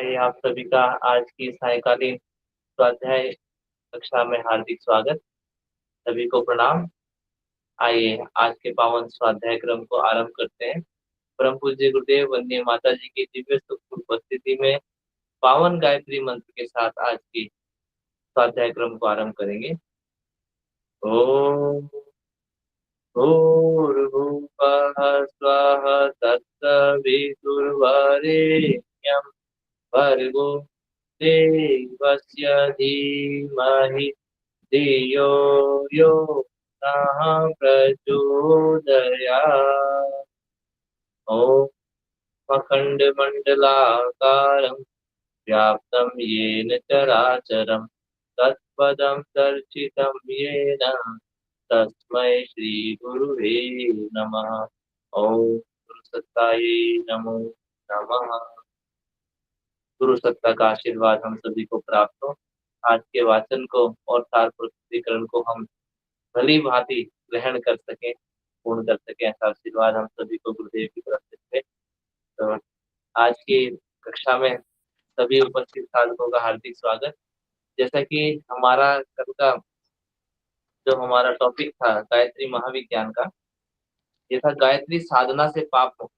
आइए आप सभी का आज की सायकालीन स्वाध्याय कक्षा में हार्दिक स्वागत। सभी को प्रणाम। आइए आज के पावन स्वाध्याय क्रम को आरंभ करते हैं। परम पूज्य गुरुदेव वंदे माता जी की दिव्य सुख उपस्थिति में पावन गायत्री मंत्र के साथ आज की स्वाध्याय क्रम को आरंभ करेंगे। ओम भूर्भुवः स्वः तत्सवितुर्वरेण्यं भर्गो देवस्य धीमहि धियो यो नः प्रचोदयात्। ॐ अखण्डमण्डलाकारं व्याप्तं येन चराचरं तत्पदं दर्शितं येन तस्मै श्रीगुरुवे नमः। ॐ गुरुसत्तायै नमो नमः। गुरु सत्ता का आशीर्वाद हम सभी को प्राप्त हो। आज के वाचन को और सार प्रस्तुतिकरण को हम भली भांति ग्रहण कर सकें, पूर्ण कर सकें, ऐसा आशीर्वाद हम सभी को गुरुदेव की तरफ से मिले। तो आज की कक्षा में सभी उपस्थित साधकों का हार्दिक स्वागत। जैसा कि हमारा कल का जो हमारा टॉपिक था गायत्री महाविज्ञान का, ये था गायत्री साधना से पाप मुक्त।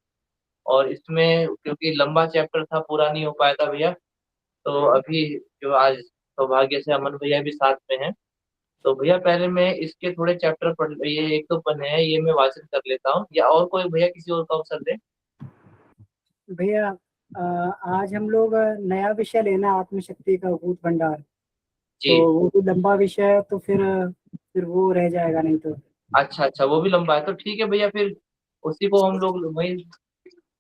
और इसमें क्योंकि लंबा चैप्टर था, पूरा नहीं हो पाया था भैया, तो अभी जो आज सौभाग्य से अमन भैया भी साथ में हैं, तो भैया पहले मैं इसके थोड़े चैप्टर पढ़, ये एक दो पन्ने हैं, ये मैं वाचन कर लेता हूँ, या और कोई भैया किसी और को अवसर दे। भैया आज हम लोग नया विषय लेना आत्मशक्ति का अकूत भंडार। जी तो वो भी लंबा विषय है, तो फिर वो रह जाएगा नहीं तो। अच्छा अच्छा, वो भी लंबा है, तो ठीक है भैया, फिर उसी को हम लोग वही।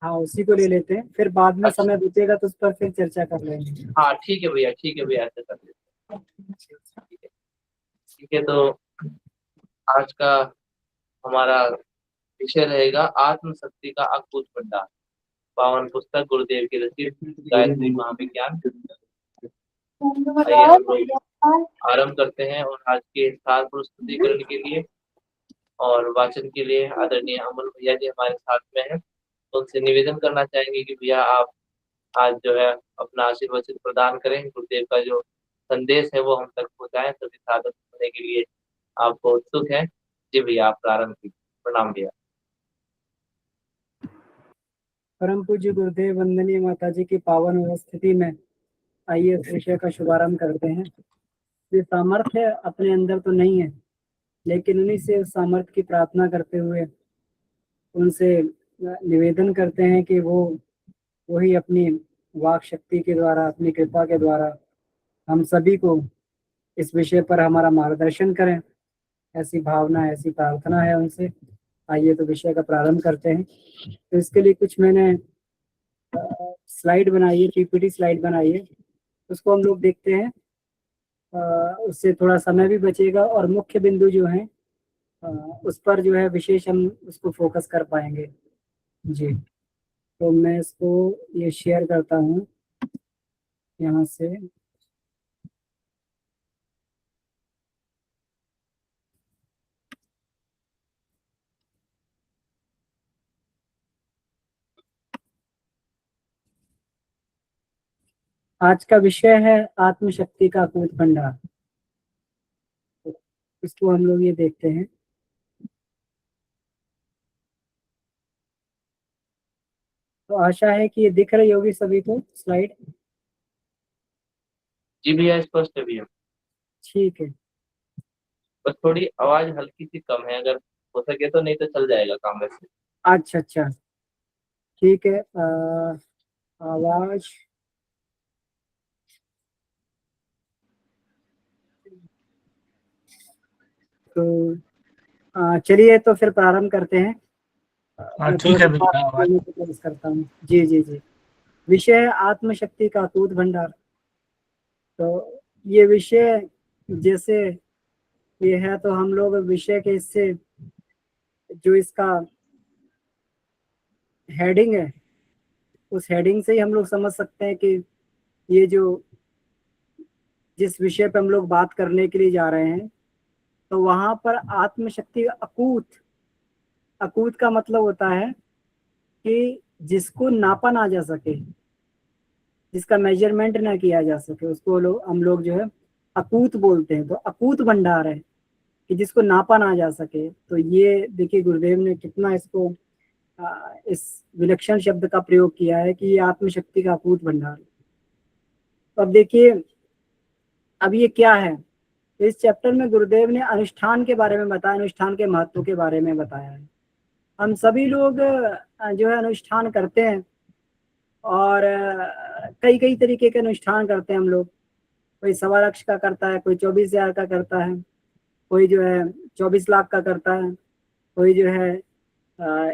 हाँ, उसी को ले लेते हैं, फिर बाद में अच्छा समय बचेगा तो उस पर फिर चर्चा कर लेंगे। हाँ ठीक है भैया, ठीक है भैया, ऐसे कर लेते हैं। ठीक है, ठीक है। तो आज का हमारा विषय रहेगा आत्मशक्ति का अकूत भंडार, पावन पुस्तक गुरुदेव की रचित गायत्री महाविज्ञान। आइए हम लोग आरंभ करते हैं, और आज के सार प्रस्तुतिकरण के लिए और वाचन के लिए आदरणीय अमन भैया जी हमारे साथ में हैं। तो उनसे निवेदन करना चाहेंगे कि भैया आप आज जो है अपना आशीर्वचन प्रदान करें, गुरुदेव का जो संदेश है वो हम तक पहुंचाएं, सभी साधक होने के लिए आपको उत्सुक है। जी भैया, आप प्रारंभ कीजिए। प्रणाम भैया। परम पूज्य गुरुदेव वंदनीय माता जी की पावन उपस्थिति में आइए इस विषय का शुभारंभ करते हैं। ये सामर्थ्य अपने अंदर तो नहीं है, लेकिन उन्हीं से उस सामर्थ्य की प्रार्थना करते हुए उनसे निवेदन करते हैं कि वो वही अपनी वाक शक्ति के द्वारा, अपनी कृपा के द्वारा हम सभी को इस विषय पर हमारा मार्गदर्शन करें। ऐसी भावना, ऐसी प्रार्थना है उनसे। आइए तो विषय का प्रारंभ करते हैं। तो इसके लिए कुछ मैंने स्लाइड बनाई है, पीपीटी स्लाइड बनाई है, उसको हम लोग देखते हैं। उससे थोड़ा समय भी बचेगा और मुख्य बिंदु जो है उस पर जो है विशेष हम उसको फोकस कर पाएंगे। जी, तो मैं इसको ये शेयर करता हूँ यहाँ से। आज का विषय है आत्मशक्ति का अकूत भंडार। तो इसको हम लोग ये देखते हैं। तो आशा है कि ये दिख रही होगी सभी को स्लाइड। जी भैया, स्पष्ट है भैया, ठीक है। बस थोड़ी आवाज हल्की सी कम है, अगर हो सके तो, नहीं तो चल जाएगा काम वैसे। अच्छा अच्छा, ठीक है। आवाज तो चलिए तो फिर प्रारंभ करते हैं। मैं थोड़ा ठीक है सा भैया, आवाज प्रयास करता हूँ। जी जी जी। विषय है आत्मशक्ति का अटूट भंडार। तो ये विषय जैसे ये है, तो हम लोग विषय के इससे जो इसका हेडिंग है, उस हेडिंग से ही हम लोग समझ सकते हैं कि ये जो जिस विषय पे हम लोग बात करने के लिए जा रहे हैं, तो वहां पर आत्मशक्ति अकूत, अकूत का मतलब होता है कि जिसको नापा ना जा सके, जिसका मेजरमेंट ना किया जा सके, उसको हम लोग जो है अकूत बोलते हैं। तो अकूत भंडार है कि जिसको नापा ना जा सके। तो ये देखिए गुरुदेव ने कितना इसको इस विलक्षण शब्द का प्रयोग किया है कि ये आत्मशक्ति का अकूत भंडार। तो अब देखिए अब ये क्या है, तो इस चैप्टर में गुरुदेव ने अनुष्ठान के बारे में बताया, अनुष्ठान के महत्व के बारे में बताया है। हम सभी लोग जो है अनुष्ठान करते हैं, और कई कई तरीके के अनुष्ठान करते हैं हम लोग। कोई 1.25 लाख का करता है, कोई 24,000 का करता है, कोई जो है 24 लाख का करता है, कोई जो है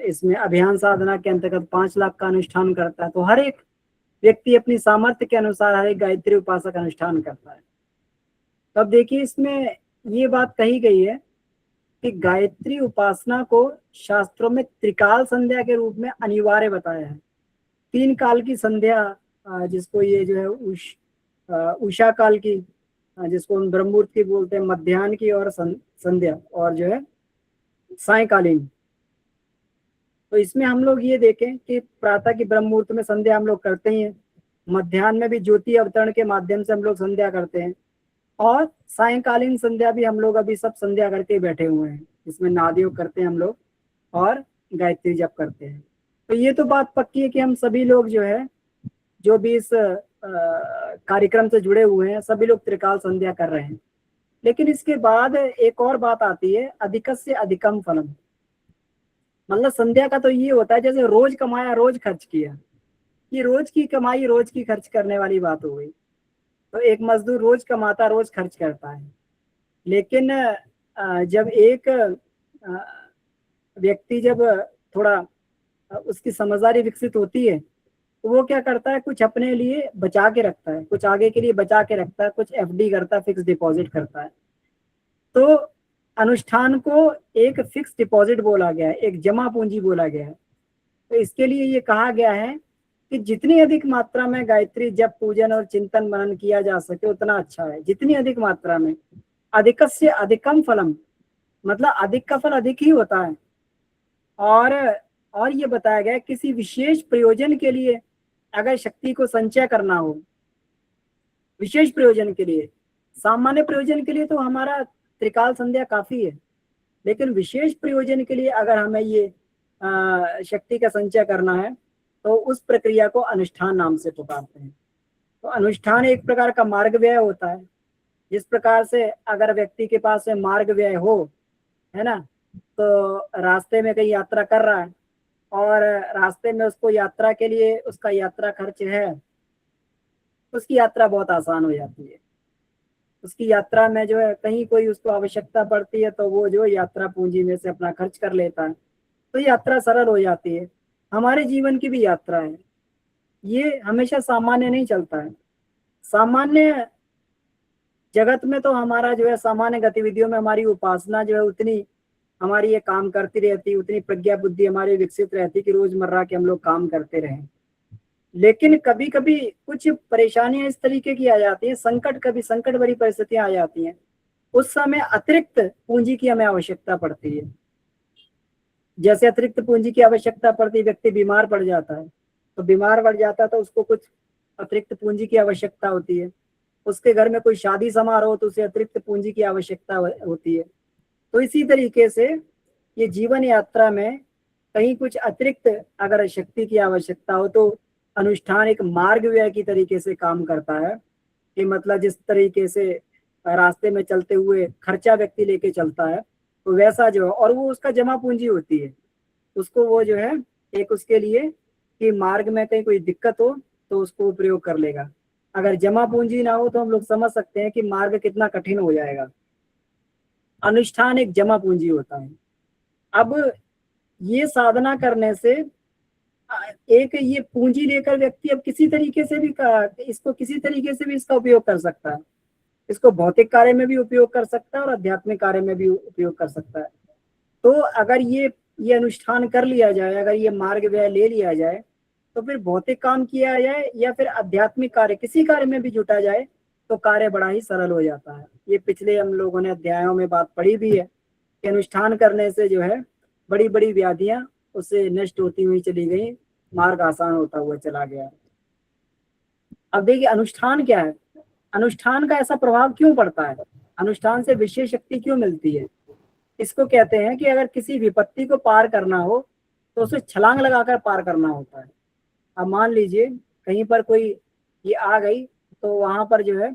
इसमें अभियान साधना के अंतर्गत 5 लाख का अनुष्ठान करता है। तो हर एक व्यक्ति अपनी सामर्थ्य के अनुसार हर एक गायत्री उपासक अनुष्ठान करता है। तो अब देखिए इसमें ये बात कही गई है कि गायत्री उपासना को शास्त्रों में त्रिकाल संध्या के रूप में अनिवार्य बताया है। 3 काल की संध्या, जिसको ये जो है उषा काल की, जिसको हम ब्रह्म मुहूर्त की बोलते हैं, मध्याह्न की और संध्या, और जो है सायकालीन। तो इसमें हम लोग ये देखें कि प्रातः की ब्रह्म मुहूर्त में संध्या हम लोग करते ही हैं, मध्याह्न में भी ज्योति अवतरण के माध्यम से हम लोग संध्या करते हैं, और सायकालीन संध्या भी हम लोग अभी सब संध्या करके बैठे हुए हैं। इसमें नादयोग करते हैं हम लोग और गायत्री जप करते हैं। तो ये तो बात पक्की है कि हम सभी लोग जो है, जो भी इस कार्यक्रम से जुड़े हुए हैं, सभी लोग त्रिकाल संध्या कर रहे हैं। लेकिन इसके बाद एक और बात आती है, अधिकस्य अधिकम फलम। मतलब संध्या का तो ये होता है जैसे रोज कमाया रोज खर्च किया, ये रोज की कमाई रोज की खर्च करने वाली बात हो गई। तो एक मजदूर रोज कमाता रोज खर्च करता है, लेकिन जब एक व्यक्ति जब थोड़ा उसकी समझदारी विकसित होती है, तो वो क्या करता है, कुछ अपने लिए बचा के रखता है, कुछ आगे के लिए बचा के रखता है, कुछ एफडी करता है, फिक्स डिपॉजिट करता है। तो अनुष्ठान को एक फिक्स डिपॉजिट बोला गया है, एक जमा पूंजी बोला गया है। तो इसके लिए ये कहा गया है कि जितनी अधिक मात्रा में गायत्री जप पूजन और चिंतन मनन किया जा सके उतना अच्छा है। जितनी अधिक मात्रा में, अधिकस्य अधिकम फलम, मतलब अधिक का फल अधिक ही होता है। और ये बताया गया है किसी विशेष प्रयोजन के लिए अगर शक्ति को संचय करना हो, विशेष प्रयोजन के लिए, सामान्य प्रयोजन के लिए तो हमारा त्रिकाल संध्या काफी है, लेकिन विशेष प्रयोजन के लिए अगर हमें ये शक्ति का संचय करना है तो उस प्रक्रिया को अनुष्ठान नाम से पुकारते हैं। तो अनुष्ठान एक प्रकार का मार्ग व्यय होता है। जिस प्रकार से अगर व्यक्ति के पास में मार्ग व्यय हो, है ना, तो रास्ते में कहीं यात्रा कर रहा है और रास्ते में उसको यात्रा के लिए उसका यात्रा खर्च है, उसकी यात्रा बहुत आसान हो जाती है। उसकी यात्रा में जो है कहीं कोई उसको आवश्यकता पड़ती है तो वो जो यात्रा पूंजी में से अपना खर्च कर लेता है, तो यात्रा सरल हो जाती है। हमारे जीवन की भी यात्रा है, ये हमेशा सामान्य नहीं चलता है। सामान्य जगत में तो हमारा जो है सामान्य गतिविधियों में हमारी उपासना जो है उतनी हमारी ये काम करती रहती, उतनी प्रज्ञा बुद्धि हमारी विकसित रहती कि रोजमर्रा के हम लोग काम करते रहें। लेकिन कभी कभी कुछ परेशानियां इस तरीके की आ जाती है, संकट, कभी संकट भरी परिस्थितियां आ जाती हैं, उस समय अतिरिक्त पूंजी की हमें आवश्यकता पड़ती है। जैसे अतिरिक्त पूंजी की आवश्यकता पड़ती है, व्यक्ति बीमार पड़ जाता है, तो बीमार पड़ जाता है तो उसको कुछ अतिरिक्त पूंजी की आवश्यकता होती है। उसके घर में कोई शादी समारोह तो उसे अतिरिक्त पूंजी की आवश्यकता होती है। तो इसी तरीके से ये जीवन यात्रा में कहीं कुछ अतिरिक्त अगर शक्ति की आवश्यकता हो तो अनुष्ठान एक मार्ग व्यय की तरीके से काम करता है। कि मतलब जिस तरीके से रास्ते में चलते हुए खर्चा व्यक्ति लेके चलता है, तो वैसा जो है, और वो उसका जमा पूंजी होती है, उसको वो जो है एक उसके लिए कि मार्ग में कहीं कोई दिक्कत हो तो उसको प्रयोग कर लेगा। अगर जमा पूंजी ना हो तो हम लोग समझ सकते हैं कि मार्ग कितना कठिन हो जाएगा। अनुष्ठान एक जमा पूंजी होता है। अब ये साधना करने से एक ये पूंजी लेकर व्यक्ति अब किसी तरीके से भी इसको किसी तरीके से भी इसका उपयोग कर सकता है। इसको भौतिक कार्य में भी उपयोग कर सकता है और आध्यात्मिक कार्य में भी उपयोग कर सकता है। तो अगर ये अनुष्ठान कर लिया जाए, अगर ये मार्ग व्यय ले लिया जाए, तो फिर भौतिक काम किया जाए या फिर आध्यात्मिक कार्य, किसी कार्य में भी जुटा जाए तो कार्य बड़ा ही सरल हो जाता है। ये पिछले हम लोगों ने अध्यायों में बात पढ़ी भी है कि अनुष्ठान करने से जो है बड़ी बड़ी व्याधियां उससे नष्ट होती हुई चली गई, मार्ग आसान होता हुआ चला गया। अब देखिए अनुष्ठान क्या है, अनुष्ठान का ऐसा प्रभाव क्यों पड़ता है, अनुष्ठान से विशेष शक्ति क्यों मिलती है। इसको कहते हैं कि अगर किसी विपत्ति को पार करना हो तो उसे छलांग लगाकर पार करना होता है। अब मान लीजिए कहीं पर कोई ये आ गई तो वहां पर जो है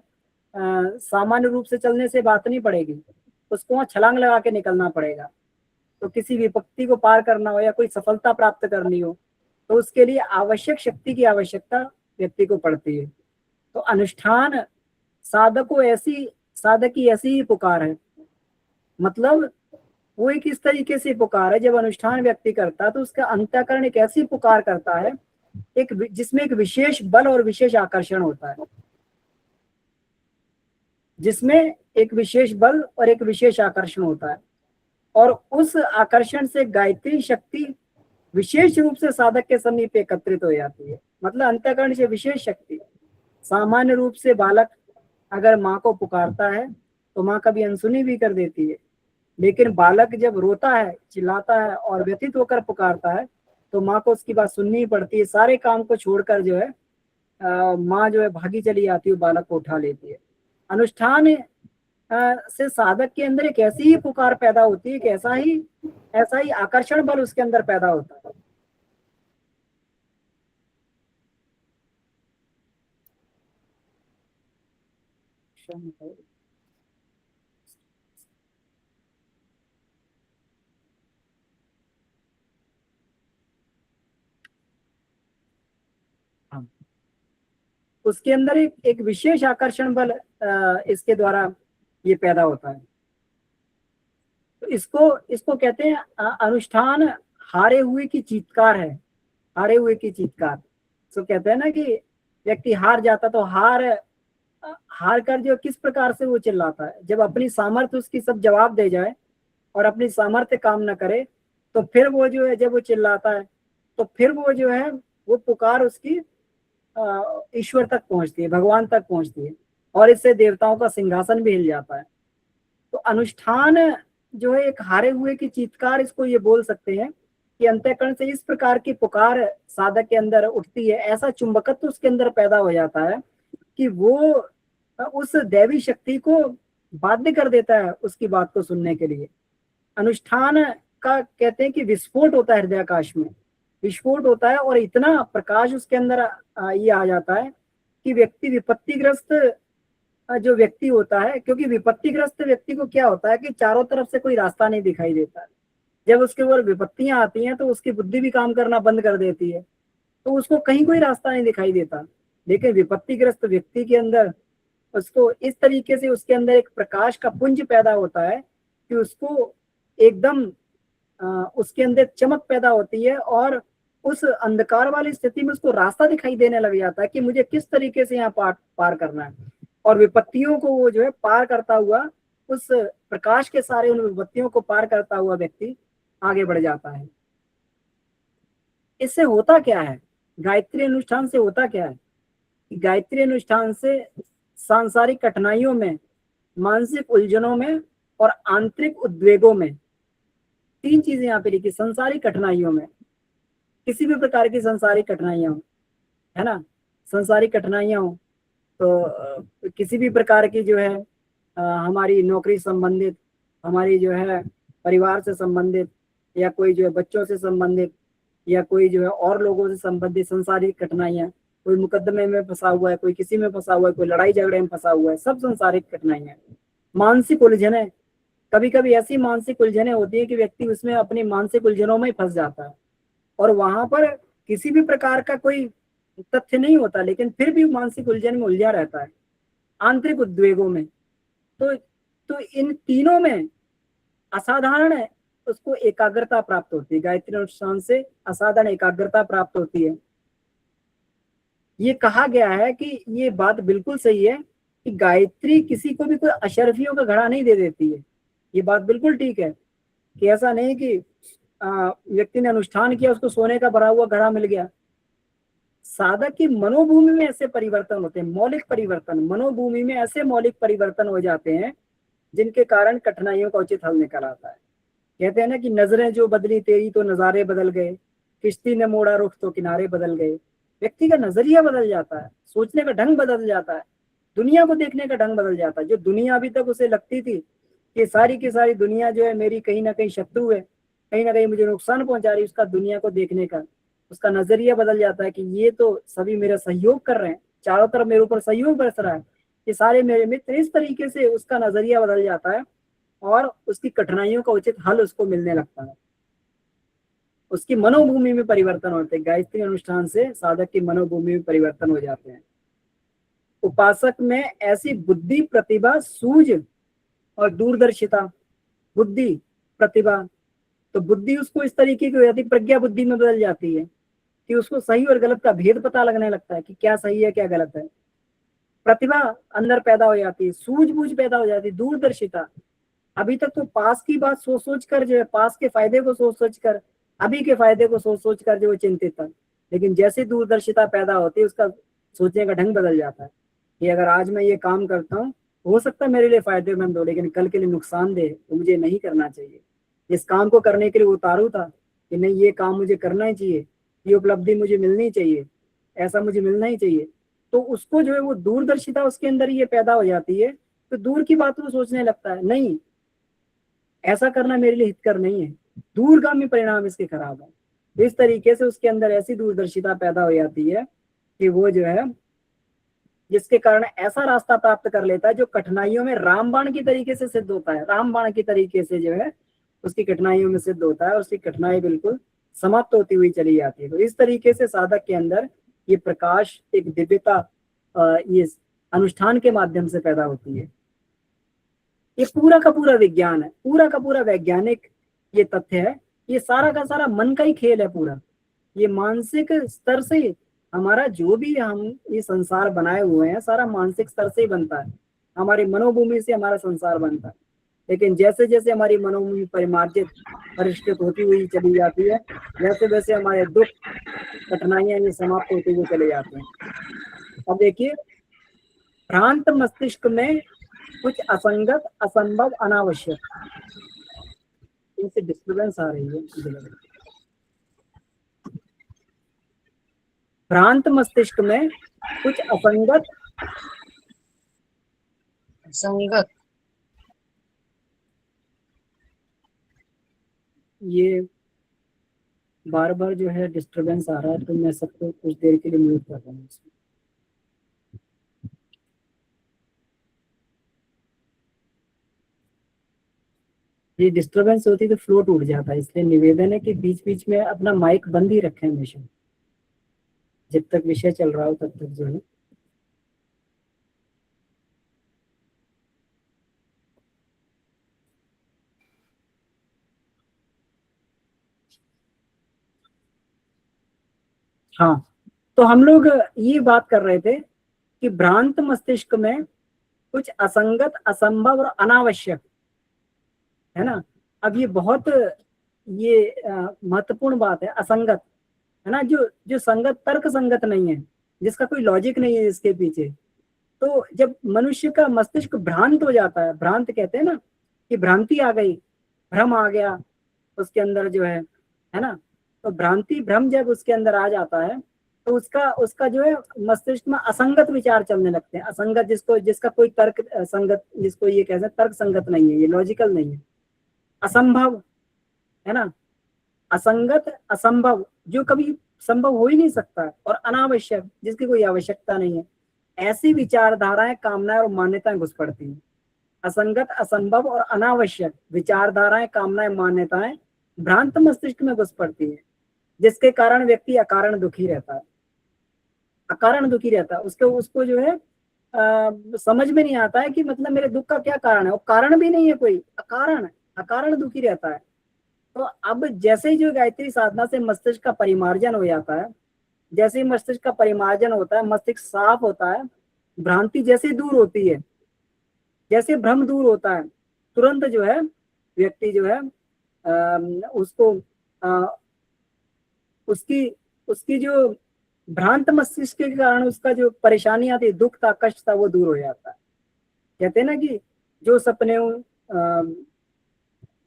सामान्य रूप से चलने से बात नहीं पड़ेगी, उसको वहां छलांग लगा के निकलना पड़ेगा। तो किसी विपत्ति को पार करना हो या कोई सफलता प्राप्त करनी हो तो उसके लिए आवश्यक शक्ति की आवश्यकता व्यक्ति को पड़ती है। तो अनुष्ठान साधक को ऐसी, साधक की ऐसी ही पुकार है, मतलब वो एक इस तरीके से पुकार है, जब अनुष्ठान व्यक्ति करता है तो उसका अंतःकरण एक ऐसी पुकार करता है एक जिसमें एक विशेष बल और विशेष आकर्षण होता है, जिसमें एक विशेष बल और एक विशेष आकर्षण होता है। और उस आकर्षण से गायत्री शक्ति विशेष रूप से साधक के समीप एकत्रित हो जाती है। मतलब अंतःकरण से विशेष शक्ति, सामान्य रूप से बालक अगर माँ को पुकारता है तो माँ कभी अनसुनी भी कर देती है, लेकिन बालक जब रोता है, चिल्लाता है और व्यथित होकर पुकारता है तो माँ को उसकी बात सुननी पड़ती है। सारे काम को छोड़कर जो है माँ जो है भागी चली जाती है, बालक को उठा लेती है। अनुष्ठान से साधक के अंदर एक ऐसी ही पुकार पैदा होती है कि ऐसा ही आकर्षण बल उसके अंदर पैदा होता है। हाँ, उसके अंदर एक विशेष आकर्षण बल इसके द्वारा ये पैदा होता है। तो इसको इसको कहते हैं अनुष्ठान हारे हुए की चीत्कार है, हारे हुए की चीत्कार। तो कहते हैं ना कि व्यक्ति हार जाता तो हार कर जो किस प्रकार से वो चिल्लाता है, जब अपनी सामर्थ्य उसकी सब जवाब दे जाए और अपनी सामर्थ्य काम न करे तो फिर वो जो है जब वो चिल्लाता है तो फिर वो जो है वो पुकार उसकी ईश्वर तक पहुंचती है, भगवान तक पहुंचती है और इससे देवताओं का सिंहासन भी हिल जाता है। तो अनुष्ठान जो है एक हारे हुए की चीत्कार, इसको ये बोल सकते हैं कि अंतःकरण से इस प्रकार की पुकार साधक के अंदर उठती है, ऐसा चुंबकत्व उसके अंदर पैदा हो जाता है कि वो उस दैवी शक्ति को बाध्य कर देता है उसकी बात को सुनने के लिए। अनुष्ठान का कहते हैं कि विस्फोट होता है, हृदयाकाश में विस्फोट होता है और इतना प्रकाश उसके अंदर ये आ जाता है कि व्यक्ति विपत्तिग्रस्त जो व्यक्ति होता है, क्योंकि विपत्तिग्रस्त व्यक्ति को क्या होता है कि चारों तरफ से कोई रास्ता नहीं दिखाई देता है। जब उसके ऊपर विपत्तियां आती हैं तो उसकी बुद्धि भी काम करना बंद कर देती है, तो उसको कहीं कोई रास्ता नहीं दिखाई देता। लेकिन विपत्तिग्रस्त व्यक्ति के अंदर उसको इस तरीके से उसके अंदर एक प्रकाश का पुंज पैदा होता है कि उसको एकदम उसके अंदर चमक पैदा होती है और उस अंधकार वाली स्थिति में उसको रास्ता दिखाई देने लग जाता है कि मुझे किस तरीके से यहाँ पार करना है। और विपत्तियों को वो जो है पार करता हुआ, उस प्रकाश के सारे उन विपत्तियों को पार करता हुआ व्यक्ति आगे बढ़ जाता है। इससे होता क्या है, गायत्री अनुष्ठान से होता क्या है, गायत्री अनुष्ठान से सांसारिक कठिनाइयों में, मानसिक उलझनों में और आंतरिक उद्वेगों में, तीन चीजें यहाँ पे लिखी, संसारिक कठिनाइयों में, किसी भी प्रकार की संसारिक कठिनाइयां हो, है ना, संसारिक कठिनाइयां हो तो किसी भी प्रकार की जो है हमारी नौकरी संबंधित, हमारी जो है परिवार से संबंधित, या कोई जो है बच्चों से संबंधित, या कोई जो है और लोगों से संबंधित संसारिक कठिनाइयां, कोई मुकदमे में फंसा हुआ है, कोई किसी में फंसा हुआ है, कोई लड़ाई झगड़े में फंसा हुआ है, सब संसारिक कठिनाइयां। मानसिक उलझने, कभी कभी ऐसी मानसिक उलझने होती है कि व्यक्ति उसमें अपनी मानसिक उलझनों में फंस जाता है और वहां पर किसी भी प्रकार का कोई तथ्य नहीं होता, लेकिन फिर भी मानसिक उलझन में उलझा रहता है। आंतरिक उद्वेगों में, तो इन तीनों में असाधारण है उसको एकाग्रता प्राप्त होती है। गायत्री अनुष्ठान से असाधारण एकाग्रता प्राप्त होती है। ये कहा गया है कि ये बात बिल्कुल सही है कि गायत्री किसी को भी कोई अशर्फियों का घड़ा नहीं दे देती है। ये बात बिल्कुल ठीक है कि ऐसा नहीं कि व्यक्ति ने अनुष्ठान किया उसको सोने का भरा हुआ घड़ा मिल गया। साधक की मनोभूमि में ऐसे परिवर्तन होते हैं, मौलिक परिवर्तन, मनोभूमि में ऐसे मौलिक परिवर्तन हो जाते हैं जिनके कारण कठिनाइयों का उचित हल निकल आता है। कहते हैं ना कि नजरें जो बदली तेरी तो नजारे बदल गए, किश्ती ने मोड़ा रुख तो किनारे बदल गए, व्यक्ति का नजरिया बदल जाता है, सोचने का ढंग बदल जाता है, दुनिया को देखने का ढंग बदल जाता है। जो दुनिया अभी तक उसे लगती थी कि सारी की सारी दुनिया जो है मेरी कहीं ना कहीं शत्रु है, कहीं ना कहीं मुझे नुकसान पहुंचा रही है, उसका दुनिया को देखने का उसका नजरिया बदल जाता है कि ये तो सभी मेरा सहयोग कर रहे हैं, चारों तरफ मेरे ऊपर सहयोग बरस रहा है, ये सारे मेरे मित्र। इस तरीके से उसका नजरिया बदल जाता है और उसकी कठिनाइयों का उचित हल उसको मिलने लगता है। उसकी मनोभूमि में परिवर्तन होते हैं। गायत्री अनुष्ठान से साधक की मनोभूमि में परिवर्तन हो जाते हैं। उपासक में ऐसी बुद्धि, प्रतिभा, सूझ और दूरदर्शिता। बुद्धि, प्रतिभा, तो बुद्धि उसको इस तरीके की हो जाती है, प्रज्ञा बुद्धि में बदल जाती है कि उसको सही और गलत का भेद पता लगने लगता है कि क्या सही है क्या गलत है। प्रतिभा अंदर पैदा हो जाती है, सूझबूझ पैदा हो जाती है, दूरदर्शिता। अभी तक तो पास की बात सोच सोच कर जो है, पास के फायदे को सोच सोच कर, अभी के फायदे को सोच सोच कर जो वो चिंतित था। लेकिन जैसे दूरदर्शिता पैदा होती है उसका सोचने का ढंग बदल जाता है कि अगर आज मैं ये काम करता हूँ हो सकता है मेरे लिए फायदेमंद हो, लेकिन कल के लिए नुकसानदेह, तो मुझे नहीं करना चाहिए। इस काम को करने के लिए उतारू था कि नहीं ये काम मुझे करना ही चाहिए, ये उपलब्धि मुझे मिलनी चाहिए, ऐसा मुझे मिलना ही चाहिए। तो उसको जो है वो दूरदर्शिता उसके अंदर ये पैदा हो जाती है, तो दूर की बात वो सोचने लगता है, नहीं ऐसा करना मेरे लिए हितकर नहीं है, दूरगामी परिणाम इसके खराब है। तो इस तरीके से उसके अंदर ऐसी दूरदर्शिता पैदा हो जाती है कि वो जो है जिसके कारण ऐसा रास्ता प्राप्त कर लेता है जो कठिनाइयों में रामबाण की तरीके से सिद्ध होता है। रामबाण की तरीके से जो है उसकी कठिनाइयों में सिद्ध होता है और उसकी कठिनाई बिल्कुल समाप्त होती हुई चली जाती है। तो इस तरीके से साधक के अंदर ये प्रकाश, एक दिव्यता ये अनुष्ठान के माध्यम से पैदा होती है। ये पूरा का पूरा विज्ञान है, पूरा का पूरा वैज्ञानिक ये तथ्य है। ये सारा का सारा मन का ही खेल है पूरा। ये मानसिक स्तर से हमारा जो भी हम ये संसार बनाए हुए हैं सारा मानसिक स्तर से ही बनता है। हमारी मनोभूमि से हमारा संसार बनता है। लेकिन जैसे जैसे हमारी मनोभूमि परिमार्जित, परिष्कृत होती हुई चली जाती है, वैसे वैसे हमारे दुख, कठिनाइयां ये समाप्त होते हुए चले जाते हैं। अब देखिए, भ्रांत मस्तिष्क में कुछ असंगत, असंभव, अनावश्यक, इनसे डिस्टर्बेंस आ रही है मुझे लग रहा है। भ्रांत मस्तिष्क में कुछ असंगत, संगत, ये बार बार जो है डिस्टरबेंस आ रहा है, तो मैं सबको कुछ देर के लिए म्यूट कर रहा हूँ। ये डिस्टरबेंस होती है तो फ्लो टूट जाता है, इसलिए निवेदन है कि बीच बीच में अपना माइक बंद ही रखें हमेशा, जब तक विषय चल रहा हो तब तक जो है। हाँ, तो हम लोग ये बात कर रहे थे कि भ्रांत मस्तिष्क में कुछ असंगत, असंभव और अनावश्यक है ना। अब ये बहुत ये महत्वपूर्ण बात है, असंगत है ना, जो जो संगत, तर्क संगत नहीं है, जिसका कोई लॉजिक नहीं है इसके पीछे। तो जब मनुष्य का मस्तिष्क भ्रांत हो जाता है, भ्रांत कहते हैं ना कि भ्रांति आ गई, भ्रम आ गया उसके अंदर जो है ना, तो भ्रांति, भ्रम जब उसके अंदर आ जाता है तो उसका उसका जो है मस्तिष्क में असंगत विचार चलने लगते हैं। असंगत जिसको, जिसका कोई तर्क संगत, जिसको ये कहते हैं तर्क संगत नहीं है, ये लॉजिकल नहीं है। असंभव है ना, असंगत, असंभव, जो कभी संभव हो ही नहीं सकता, और अनावश्यक, जिसकी कोई आवश्यकता नहीं है। ऐसी विचारधाराएं, कामनाएं और मान्यताएं घुस पड़ती हैं। असंगत, असंभव और अनावश्यक विचारधाराएं, कामनाएं, मान्यताएं भ्रांत मस्तिष्क में घुस पड़ती है, जिसके कारण व्यक्ति अकारण दुखी रहता है। अकारण दुखी रहता है, उसको उसको जो है समझ में नहीं आता है कि मतलब मेरे दुख का क्या कारण है, वो कारण भी नहीं है कोई, अकारण, अकारण दुखी रहता है। तो अब जैसे ही जो गायत्री साधना से मस्तिष्क का परिमार्जन हो जाता है, जैसे ही मस्तिष्क का परिमार्जन होता है, मस्तिष्क साफ होता है, भ्रांति जैसे दूर होती है, जैसे भ्रम दूर होता है, तुरंत जो है व्यक्ति जो है उसको उसकी उसकी जो भ्रांत मस्तिष्क के कारण उसका जो परेशानी आती, दुख था, कष्ट था, वो दूर हो जाता है। कहते हैं ना कि जो सपने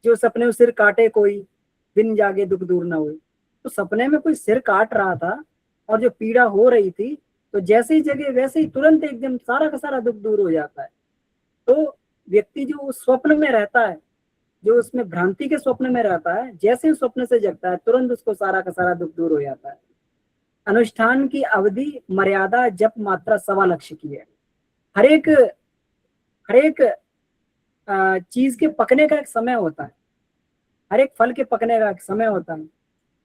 जो सपने सिर काटे कोई, बिन जागे दुख दूर ना हुए। तो सपने में कोई सिर काट रहा था, और जो पीड़ा हो रही थी, तो जैसे ही जगह वैसे ही तुरंत एकदम सारा का सारा दुख दूर हो जाता है। तो व्यक्ति जो उस स्वप्न में रहता है, जो उसमें भ्रांति के स्वप्न में रहता है, जैसे ही स्वप्न से जगता है तुरंत उसको सारा का सारा दुख दूर हो जाता है। अनुष्ठान की अवधि मर्यादा जप मात्रा 1.25 की है। हर एक चीज के पकने का एक समय होता है, हर एक फल के पकने का एक समय होता है।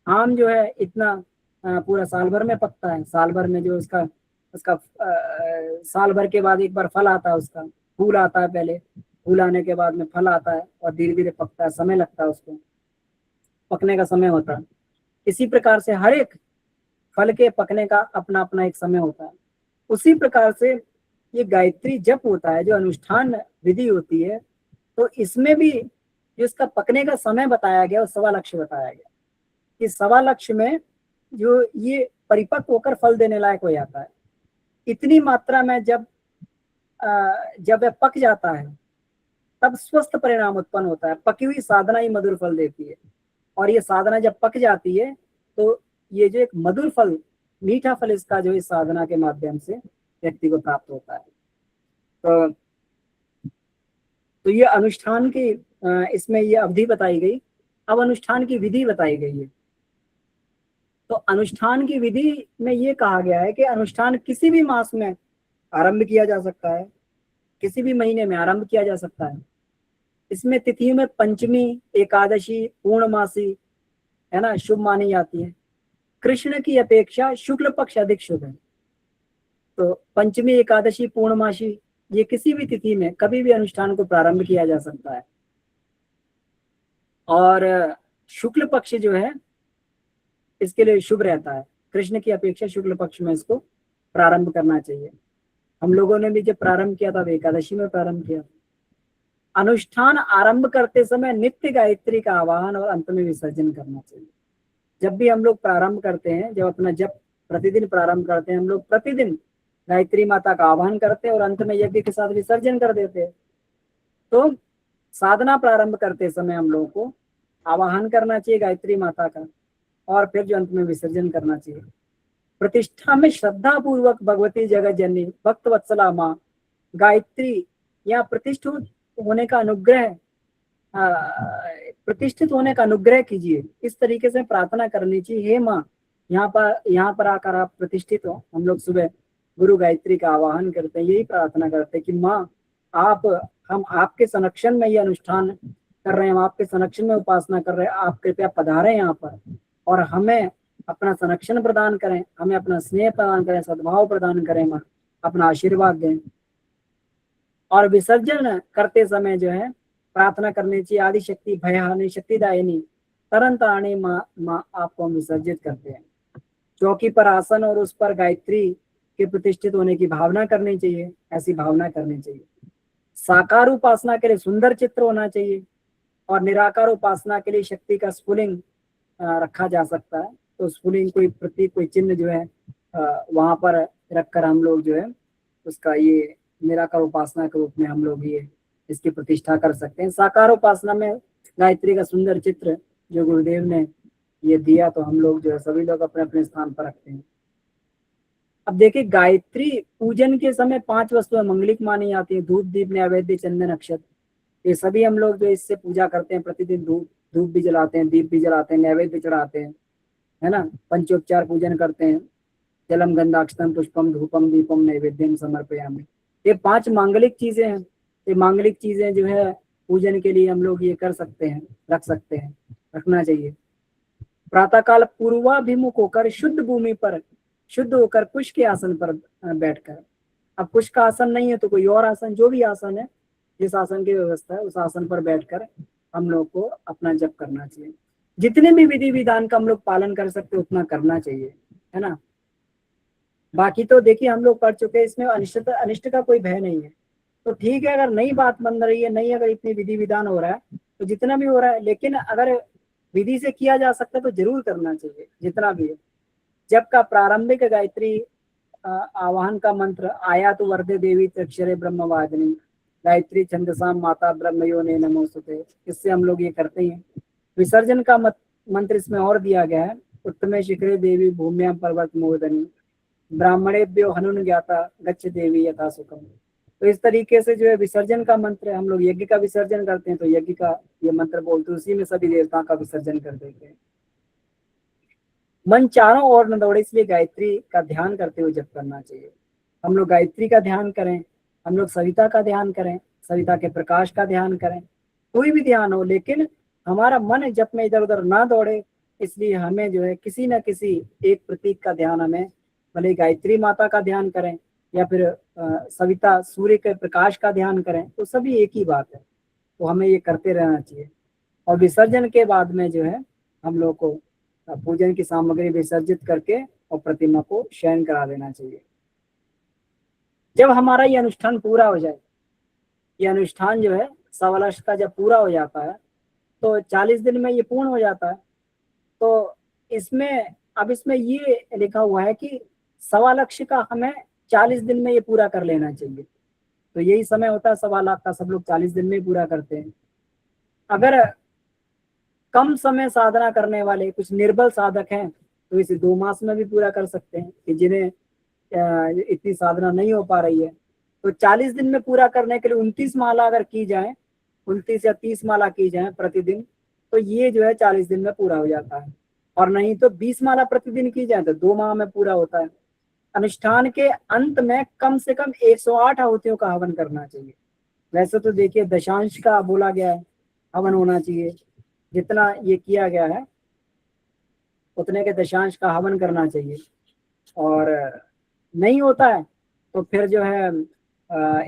आम जो है इतना पूरा साल भर में पकता है, साल भर में जो उसका उसका साल भर के बाद एक बार फल आता है, उसका फूल आता है, पहले फूल आने के बाद में फल आता है और धीरे धीरे पकता है, समय लगता है, उसको पकने का समय होता है। इसी प्रकार से हर एक फल के पकने का अपना अपना एक समय होता है। उसी प्रकार से ये गायत्री जप होता है, जो अनुष्ठान विधि होती है, तो इसमें भी जो इसका पकने का समय बताया गया, वो 1.25 बताया गया कि 1.25 में जो ये परिपक्व होकर फल देने लायक हो जाता है। इतनी मात्रा में जब वह पक जाता है तब स्वस्थ परिणाम उत्पन्न होता है। पकी हुई साधना ही मधुर फल देती है, और ये साधना जब पक जाती है तो ये जो एक मधुर फल, मीठा फल इसका जो इस साधना के माध्यम से व्यक्ति को प्राप्त होता है। तो ये अनुष्ठान की इसमें ये अवधि बताई गई। अब अनुष्ठान की विधि बताई गई है। तो अनुष्ठान की विधि में ये कहा गया है कि अनुष्ठान किसी भी मास में आरंभ किया जा सकता है, किसी भी महीने में आरंभ किया जा सकता है। इसमें तिथियों में पंचमी, एकादशी, पूर्णमासी है ना, शुभ मानी जाती है। कृष्ण की अपेक्षा शुक्ल पक्ष अधिक शुभ है। तो पंचमी, एकादशी, पूर्णमासी, ये किसी भी तिथि में कभी भी अनुष्ठान को प्रारंभ किया जा सकता है। और शुक्ल पक्ष जो है इसके लिए शुभ रहता है। कृष्ण की अपेक्षा शुक्ल पक्ष में इसको प्रारंभ करना चाहिए। हम लोगों ने भी जब प्रारंभ किया था, एकादशी में प्रारंभ किया। अनुष्ठान आरंभ करते समय नित्य गायत्री का आवाहन और अंत में विसर्जन करना चाहिए। जब भी हम लोग प्रारंभ करते हैं, जब अपना जब प्रतिदिन प्रारंभ करते हैं, हम लोग प्रतिदिन गायत्री माता का आवाहन करते हैं और अंत में यज्ञ के साथ विसर्जन कर देते हैं। तो साधना प्रारंभ करते समय हम लोगों को आवाहन करना चाहिए गायत्री माता का, और फिर जो अंत में विसर्जन करना चाहिए। प्रतिष्ठा में श्रद्धा पूर्वक भगवती जगत जननी भक्त वत्सला माँ गायत्री या प्रतिष्ठित होने का अनुग्रह प्रतिष्ठित होने का अनुग्रह कीजिए, इस तरीके से प्रार्थना करनी चाहिए। हे माँ, यहाँ पर आकर आप प्रतिष्ठित हो। हम लोग सुबह गुरु गायत्री का आवाहन करते हैं, यही प्रार्थना करते हैं कि माँ हम आपके संरक्षण में ये अनुष्ठान कर रहे हैं, हम आपके संरक्षण में उपासना कर रहे हैं, आप कृपया पधारें यहाँ पर और हमें अपना संरक्षण प्रदान करें, हमें अपना स्नेह प्रदान करें, सद्भाव प्रदान करें, माँ अपना आशीर्वाद दें। और विसर्जन करते समय जो है प्रार्थना करनी चाहिए, आदि शक्ति भयहानी शक्तिदायिनी तरन तारणी माँ आपको हम विसर्जित करते हैं। चौकी पर आसन और उस पर गायत्री के प्रतिष्ठित होने की भावना करनी चाहिए, ऐसी भावना करनी चाहिए। साकार उपासना के लिए सुंदर चित्र होना चाहिए, और निराकार उपासना के लिए शक्ति का स्फुलिंग रखा जा सकता है। तो स्फुलिंग कोई प्रतीक, कोई चिन्ह जो है वहां पर रखकर हम लोग जो है उसका ये निराकार उपासना के रूप में हम लोग ये इसकी प्रतिष्ठा कर सकते हैं। साकार उपासना में गायत्री का सुंदर चित्र जो गुरुदेव ने ये दिया, तो हम लोग जो है सभी लोग अपने अपने स्थान पर रखते हैं। अब देखिए, गायत्री पूजन के समय 5 वस्तुएं मंगलिक मानी जाती है। धूप, दीप, नैवेद्य, चंदन, अक्षत, ये सभी हम लोग जो इससे पूजा करते हैं। प्रतिदिन धूप भी जलाते हैं, दीप भी जलाते हैं, नैवेद्य चढ़ाते हैं, है ना, पंचोपचार पूजन करते हैं। जलम गंधाक्षतम पुष्पम धूपम दीपम नैवेद्यम समर्पयामि। ये 5 मांगलिक चीजें हैं। ये मांगलिक चीजें जो है पूजन के लिए हम लोग ये कर सकते हैं, रख सकते हैं, रखना चाहिए। प्रातःकाल पूर्वाभिमुख होकर शुद्ध भूमि पर शुद्ध होकर कुश के आसन पर बैठकर, अब कुश का आसन नहीं है तो कोई और आसन, जो भी आसन है, जिस आसन की व्यवस्था है उस आसन पर बैठकर हम लोग को अपना जप करना चाहिए। जितने भी विधि विधान का हम लोग पालन कर सकते उतना करना चाहिए, है ना। बाकी तो देखिए हम लोग पढ़ चुके हैं, इसमें अनिष्ट का कोई भय नहीं है। तो ठीक है, अगर नई बात बन रही है, नई अगर इतनी विधि विधान हो रहा है तो जितना भी हो रहा है, लेकिन अगर विधि से किया जा सकता है तो जरूर करना चाहिए जितना भी है। जब का प्रारंभिक गायत्री आवाहन का मंत्र आया तो वर्धे देवी अक्षरे ब्रह्मवादिनी गायत्री छंदसाम माता ब्रह्मयो ने नमोस्तुते, इससे हम लोग ये करते हैं। विसर्जन का मंत्र इसमें और दिया गया है, उत्तमे शिखरे देवी भूम्यां पर्वत मोदनी, ब्राह्मणेभ्यो हनुन ज्ञाता गच्छ देवी यथा सुखम। तो इस तरीके से जो है विसर्जन का मंत्र है, हम लोग यज्ञ का विसर्जन करते हैं तो यज्ञ का ये मंत्र बोलते हैं, उसी में सभी देवताओं का विसर्जन कर देते हैं। मन चारों ओर न दौड़े, इसलिए गायत्री का ध्यान करते हुए जप करना चाहिए। हम लोग गायत्री का ध्यान करें, हम लोग सविता का ध्यान करें, सविता के प्रकाश का ध्यान करें, कोई भी ध्यान हो, लेकिन हमारा मन जप में इधर उधर ना दौड़े। इसलिए हमें जो है किसी न किसी एक प्रतीक का ध्यान, हमें भले गायत्री माता का ध्यान करें या फिर सविता सूर्य के प्रकाश का ध्यान करें, तो सभी एक ही बात है। तो हमें ये करते रहना चाहिए। और विसर्जन के बाद में जो है हम लोग को पूजन की सामग्री विसर्जित करके और प्रतिमा को शयन करा देना चाहिए। जब हमारा ये अनुष्ठान पूरा हो जाए, ये अनुष्ठान जो है सवालश का जब पूरा हो जाता है तो 40 दिन में ये पूर्ण हो जाता है। तो इसमें ये लिखा हुआ है कि 1.25 लाख का हमें 40 दिन में ये पूरा कर लेना चाहिए। तो यही समय होता है 1.25 लाख का, सब लोग 40 दिन में ही पूरा करते हैं। अगर कम समय साधना करने वाले कुछ निर्बल साधक हैं तो इसे 2 मास में भी पूरा कर सकते हैं, कि जिन्हें इतनी साधना नहीं हो पा रही है। तो 40 दिन में पूरा करने के लिए 29 माला अगर की जाए, 29 या 30 माला की जाए प्रतिदिन, तो ये जो है 40 दिन में पूरा हो जाता है। और नहीं तो 20 माला प्रतिदिन की जाए तो 2 माह में पूरा होता है। अनुष्ठान के अंत में कम से कम 108 आहुतियों का हवन करना चाहिए। वैसे तो देखिए दशांश का बोला गया है हवन होना चाहिए, जितना ये किया गया है उतने के दशांश का हवन करना चाहिए। और नहीं होता है तो फिर जो है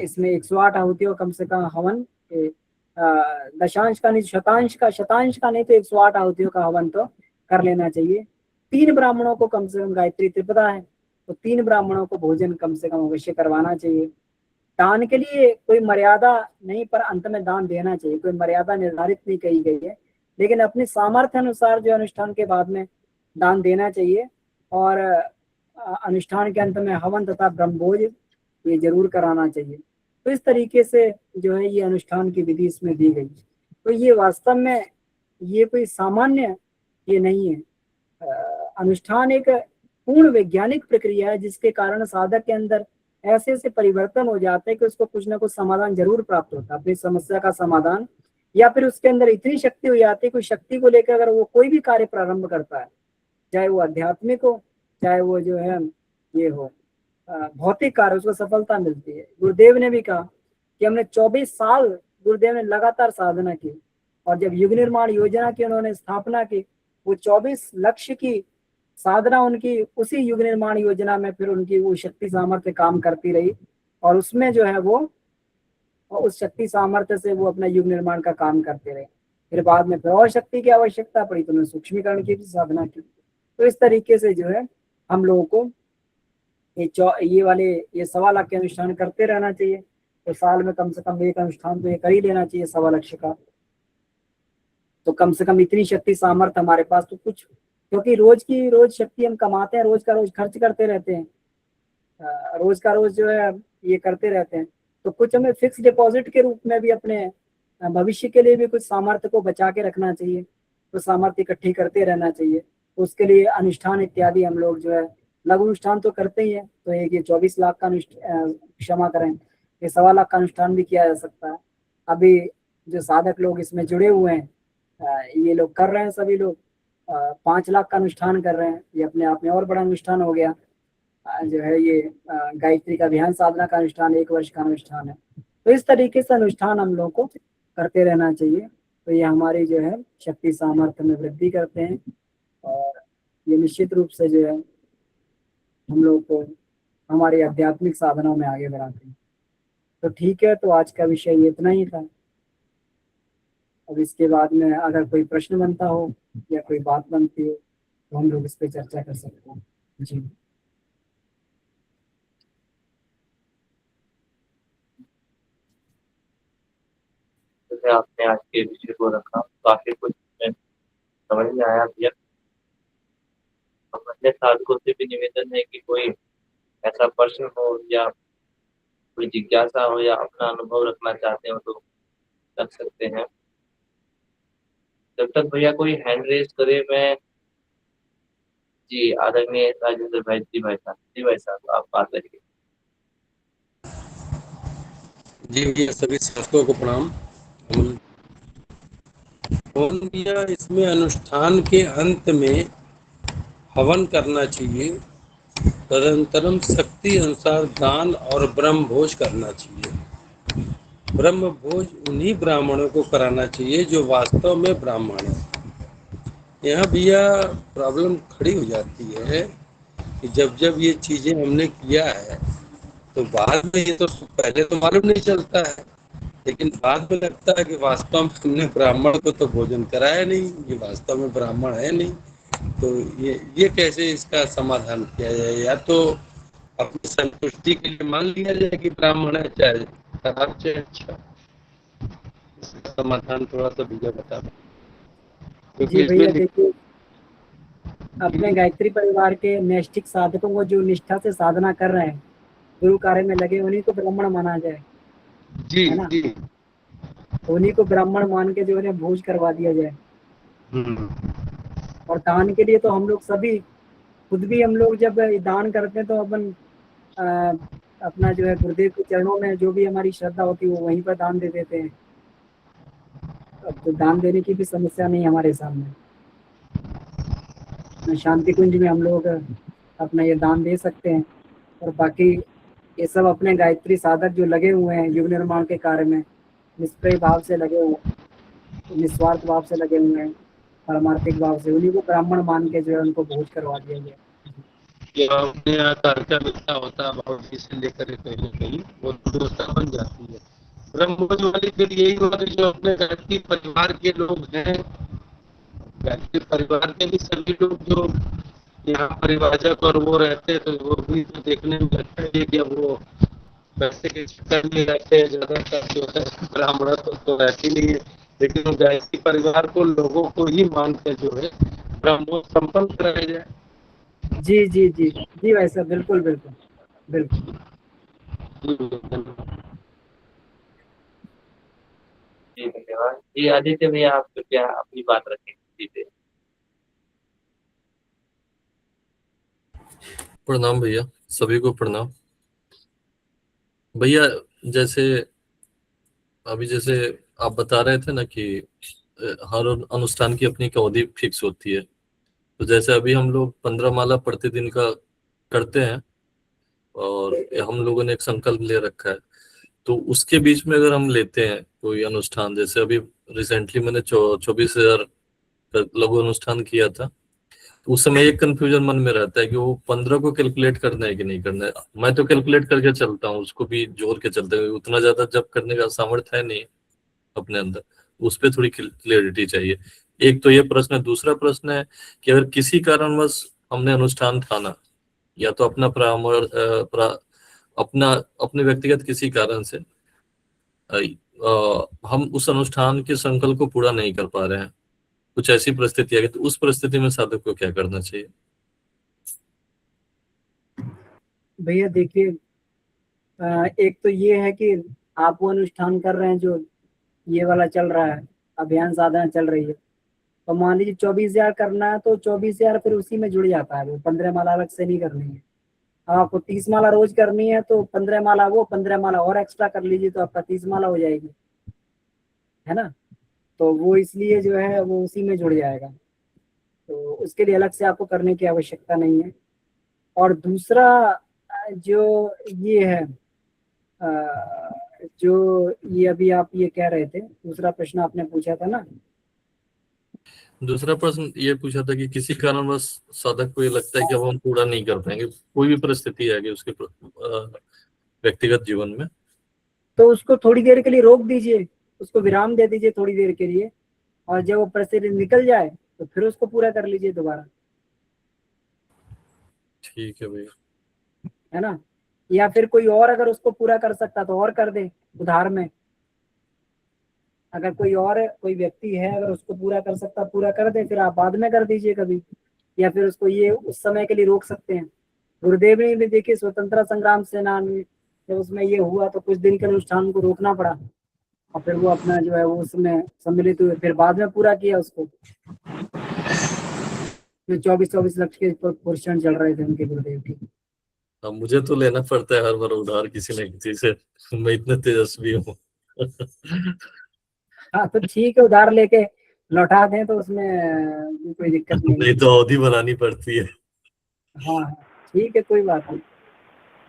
इसमें 108 आहुतियों कम से कम हवन, दशांश का नहीं, शतांश का नहीं तो 108 आहुतियों का हवन तो कर लेना चाहिए। 3 ब्राह्मणों को कम से कम, गायत्री त्रिपदा है तो 3 ब्राह्मणों को भोजन कम से कम अवश्य करवाना चाहिए। दान के लिए कोई मर्यादा नहीं, पर अंत में दान देना चाहिए, कोई मर्यादा निर्धारित नहीं कही गई है, लेकिन अपनी सामर्थ्य अनुसार जो अनुष्ठान के बाद में दान देना चाहिए। और अनुष्ठान के अंत में हवन तथा ब्रह्मभोज ये जरूर कराना चाहिए। तो इस तरीके से जो है ये अनुष्ठान की विधि इसमें दी गई। तो ये वास्तव में ये कोई सामान्य ये नहीं है। अनुष्ठान एक पूर्ण वैज्ञानिक प्रक्रिया है, जिसके कारण साधक के अंदर ऐसे ऐसे परिवर्तन हो जाते हैं कि उसको कुछ ना कुछ समाधान जरूर प्राप्त होता है, अपनी समस्या का समाधान, या फिर उसके अंदर इतनी शक्ति हो जाती है, कोई शक्ति को लेकर अगर वो कोई भी कार्य प्रारंभ करता है, चाहे वो आध्यात्मिक हो, चाहे वो जो है ये हो भौतिक कार्य, उसको सफलता मिलती है। गुरुदेव ने भी कहा कि हमने 24 साल गुरुदेव ने लगातार साधना की, और जब युग निर्माण योजना की उन्होंने स्थापना की, वो 24 लक्ष्य की साधना उनकी उसी युग निर्माण योजना में फिर उनकी वो शक्ति सामर्थ्य काम करती रही, और उसमें जो है वो उस शक्ति सामर्थ्य से वो अपना युग निर्माण का काम करते रहे। फिर बाद में फिर और शक्ति की आवश्यकता पड़ी तो उन्होंने सूक्ष्मीकरण की भी साधना की। तो इस तरीके से जो है हम लोगों को ये 1.25 लाख के अनुष्ठान करते रहना चाहिए। तो साल में कम से कम एक अनुष्ठान तो ये कर ही लेना चाहिए 1.25 लाख का। तो कम से कम इतनी शक्ति सामर्थ्य हमारे पास तो कुछ, क्योंकि रोज की रोज शक्ति हम कमाते हैं, रोज का रोज खर्च करते रहते हैं, रोज का रोज जो है ये करते रहते हैं, तो कुछ हमें फिक्स डिपॉजिट के रूप में भी अपने भविष्य के लिए भी कुछ सामर्थ्य को बचा के रखना चाहिए, तो सामर्थ्य इकट्ठी करते रहना चाहिए। तो उसके लिए अनुष्ठान इत्यादि हम लोग जो है लघु अनुष्ठान तो करते ही है। तो एक ये 24 लाख का क्षमा करें, ये 1.25 लाख का अनुष्ठान भी किया जा सकता है। अभी जो साधक लोग इसमें जुड़े हुए हैं ये लोग कर रहे हैं, सभी लोग 5 लाख का अनुष्ठान कर रहे हैं। ये अपने आप में और बड़ा अनुष्ठान हो गया। जो है ये गायत्री का ध्यान साधना का अनुष्ठान 1 वर्ष का अनुष्ठान है। तो इस तरीके से अनुष्ठान हम लोग को करते रहना चाहिए। तो ये हमारी जो है शक्ति सामर्थ्य में वृद्धि करते हैं, और ये निश्चित रूप से जो है हम लोग को हमारी आध्यात्मिक साधनाओं में आगे बढ़ाते हैं। तो ठीक है, तो आज का विषय ये इतना ही था। अब इसके बाद में अगर कोई प्रश्न बनता हो या कोई बात बनती हो तो हम लोग इस पर चर्चा कर सकते हैं। जी जैसे आपने आज के विषय को रखा, काफी कुछ समझ में आया भैया। हम अन्य साधकों से भी निवेदन है कि कोई ऐसा प्रश्न हो या कोई जिज्ञासा हो या अपना अनुभव रखना चाहते हो तो रख सकते हैं। जब तक भैया कोई हैंड रेज करे, मैं जी आदरणीय राजेंद्र भाई जी भाई साहब आप बात करिए। जी भैया, सभी शास्त्रों को प्रणाम। कौन भैया, इसमें अनुष्ठान के अंत में हवन करना चाहिए, तदनंतरम शक्ति अनुसार दान और ब्रह्म भोज करना चाहिए। ब्रह्म भोज उन्हीं ब्राह्मणों को कराना चाहिए जो वास्तव में ब्राह्मण है। यहाँ भैया प्रॉब्लम खड़ी हो जाती है कि जब जब ये चीजें हमने किया है तो बाद में ये तो पहले तो मालूम नहीं चलता है, लेकिन बाद में लगता है कि वास्तव में हमने ब्राह्मण को तो भोजन कराया नहीं, ये वास्तव में ब्राह्मण है नहीं। तो ये कैसे इसका समाधान किया जाए? या तो अपनी संतुष्टि के लिए मान लिया जाए कि ब्राह्मण है, चाहे खराब चाहे अच्छा। इसका समाधान थोड़ा सा भैया बता दो, जी क्योंकि इसमें भैया देखिए, अपने गायत्री परिवार के नैष्ठिक साधकों को जो निष्ठा से साधना कर रहे हैं, गुरु कार्य में लगे, उन्हीं को ब्राह्मण माना जाए, जी है ना। जी। उन्हीं को ब्राह्मण मान के जो है भोज करवा दिया जाए। हम्म। और दान के लिए तो हम लोग सभी, खुद भी हम लोग जब दान करते हैं तो अपन अ, अपना जो है गुरुदेव के चरणों में जो भी हमारी श्रद्धा होती है वो वहीं पर दान दे देते हैं। अब तो दान देने की भी समस्या नहीं हमारे सामने। शांति कुंज में हम लोग अपना ये दान दे सकते हैं। और बाकी ये सब अपने गायत्री साधक जो लगे हुए हैं युग निर्माण के कार्य में, निष्प्रिय भाव से लगे हुए हैं, निस्वार्थ भाव से लगे हुए हैं, पारमार्थिक भाव से, उन्हीं को ब्राह्मण मान के जो है उनको भोज करवा दिया गया। कि अपने यहाँ कार्य मिलता होता है भाव से लेकर कहीं ना कहीं वो दोस्ता बन जाती है। ब्रह्मोज वाली फिर यही हुआ कि जो अपने गायत्री परिवार के लोग हैं, गायत्री परिवार के भी सभी लोग जो यहाँ परिवारक और वो रहते हैं, तो वो भी तो देखने में लगता है कि अब वो पैसे के चक्कर में रहते हैं ज्यादातर जो है। ब्राह्मण तो रहती नहीं है, लेकिन गायत्री परिवार को लोगों को ही मान के जो है ब्रह्मोज संपन्न कराया जाए। जी जी जी जी भाई साहब, बिल्कुल बिल्कुल बिल्कुल। जी धन्यवाद। जी आदित्य भैया आप कृपया अपनी बात रखें जी पे। प्रणाम भैया, सभी को प्रणाम। भैया जैसे जैसे आप बता रहे थे ना कि हर अनुष्ठान की अपनी एक अवधि फिक्स होती है। तो जैसे अभी हम लोग 15 माला प्रतिदिन का करते हैं और हम लोगों ने एक संकल्प ले रखा है। तो उसके बीच में अगर हम लेते हैं कोई अनुष्ठान, जैसे अभी रिसेंटली मैंने 24,000 का लघु अनुष्ठान किया था, तो उस समय एक कंफ्यूजन मन में रहता है कि वो 15 को कैलकुलेट करना है कि नहीं करना है। मैं तो कैलकुलेट करके चलता हूँ, उसको भी जोड़ के चलते हैं, उतना ज्यादा जब करने का सामर्थ्य है नहीं अपने अंदर। उस पर थोड़ी क्लियरिटी चाहिए। एक तो ये प्रश्न है। दूसरा प्रश्न है कि अगर किसी कारणवश हमने अनुष्ठान ठाना, या तो अपना अपना अपने व्यक्तिगत किसी कारण से हम उस अनुष्ठान के संकल्प को पूरा नहीं कर पा रहे हैं, कुछ ऐसी परिस्थिति आ गई, तो उस परिस्थिति में साधक को क्या करना चाहिए? भैया देखिए, एक तो ये है कि आप वो अनुष्ठान कर रहे हैं जो ये वाला चल रहा है, अभियान साधना चल रही है। तो मान लीजिए 24,000 करना है तो 24,000 फिर उसी में जुड़ जाता है, वो 15 माला अलग से नहीं करनी है। अब आपको 30 माला रोज करनी है तो 15 माला वो 15 माला और एक्स्ट्रा कर लीजिए तो आपका 30 माला हो जाएगी, है ना। तो वो इसलिए जो है वो उसी में जुड़ जाएगा, तो उसके लिए अलग से आपको करने की आवश्यकता नहीं है। और दूसरा जो ये है, जो ये अभी आप ये कह रहे थे, दूसरा प्रश्न आपने पूछा था ना। दूसरा प्रश्न ये पूछा था कि किसी कारणवश साधक को ये लगता है कि अब हम पूरा नहीं कर पाएंगे, कोई भी परिस्थिति आ गई उसके व्यक्तिगत जीवन में, तो उसको थोड़ी देर के लिए रोक दीजिए, उसको विराम दे दीजिए थोड़ी देर के लिए, और जब वो परिस्थिति निकल जाए तो फिर उसको पूरा कर लीजिए दोबारा, ठीक है भैया। है ना। या फिर कोई और अगर उसको पूरा कर सकता तो और कर दे उधार में। अगर कोई व्यक्ति है अगर उसको पूरा कर सकता पूरा कर दे, फिर आप बाद में कर दीजिए कभी, या फिर उसको ये उस समय के लिए रोक सकते हैं। गुरुदेव ने भी देखिए स्वतंत्रता संग्राम सेनानी में जब उसमें ये हुआ तो कुछ दिन के अनुष्ठान को रोकना पड़ा, और फिर वो अपना जो है वो उसमें सम्मिलित हुए, फिर बाद में पूरा किया उसको। जो 24-24 लाख के पोर्शन चल रहे थे उनके गुरुदेव की। अब मुझे तो लेना पड़ता है हर बार उधार किसी न किसी से, मैं इतना तेजस्वी हूँ। हाँ तो ठीक है, उधार लेके लौटा दें तो उसमें कोई दिक्कत नहीं नहीं है। तो अवधि बनानी पड़ती है। हाँ हाँ ठीक है, कोई बात नहीं।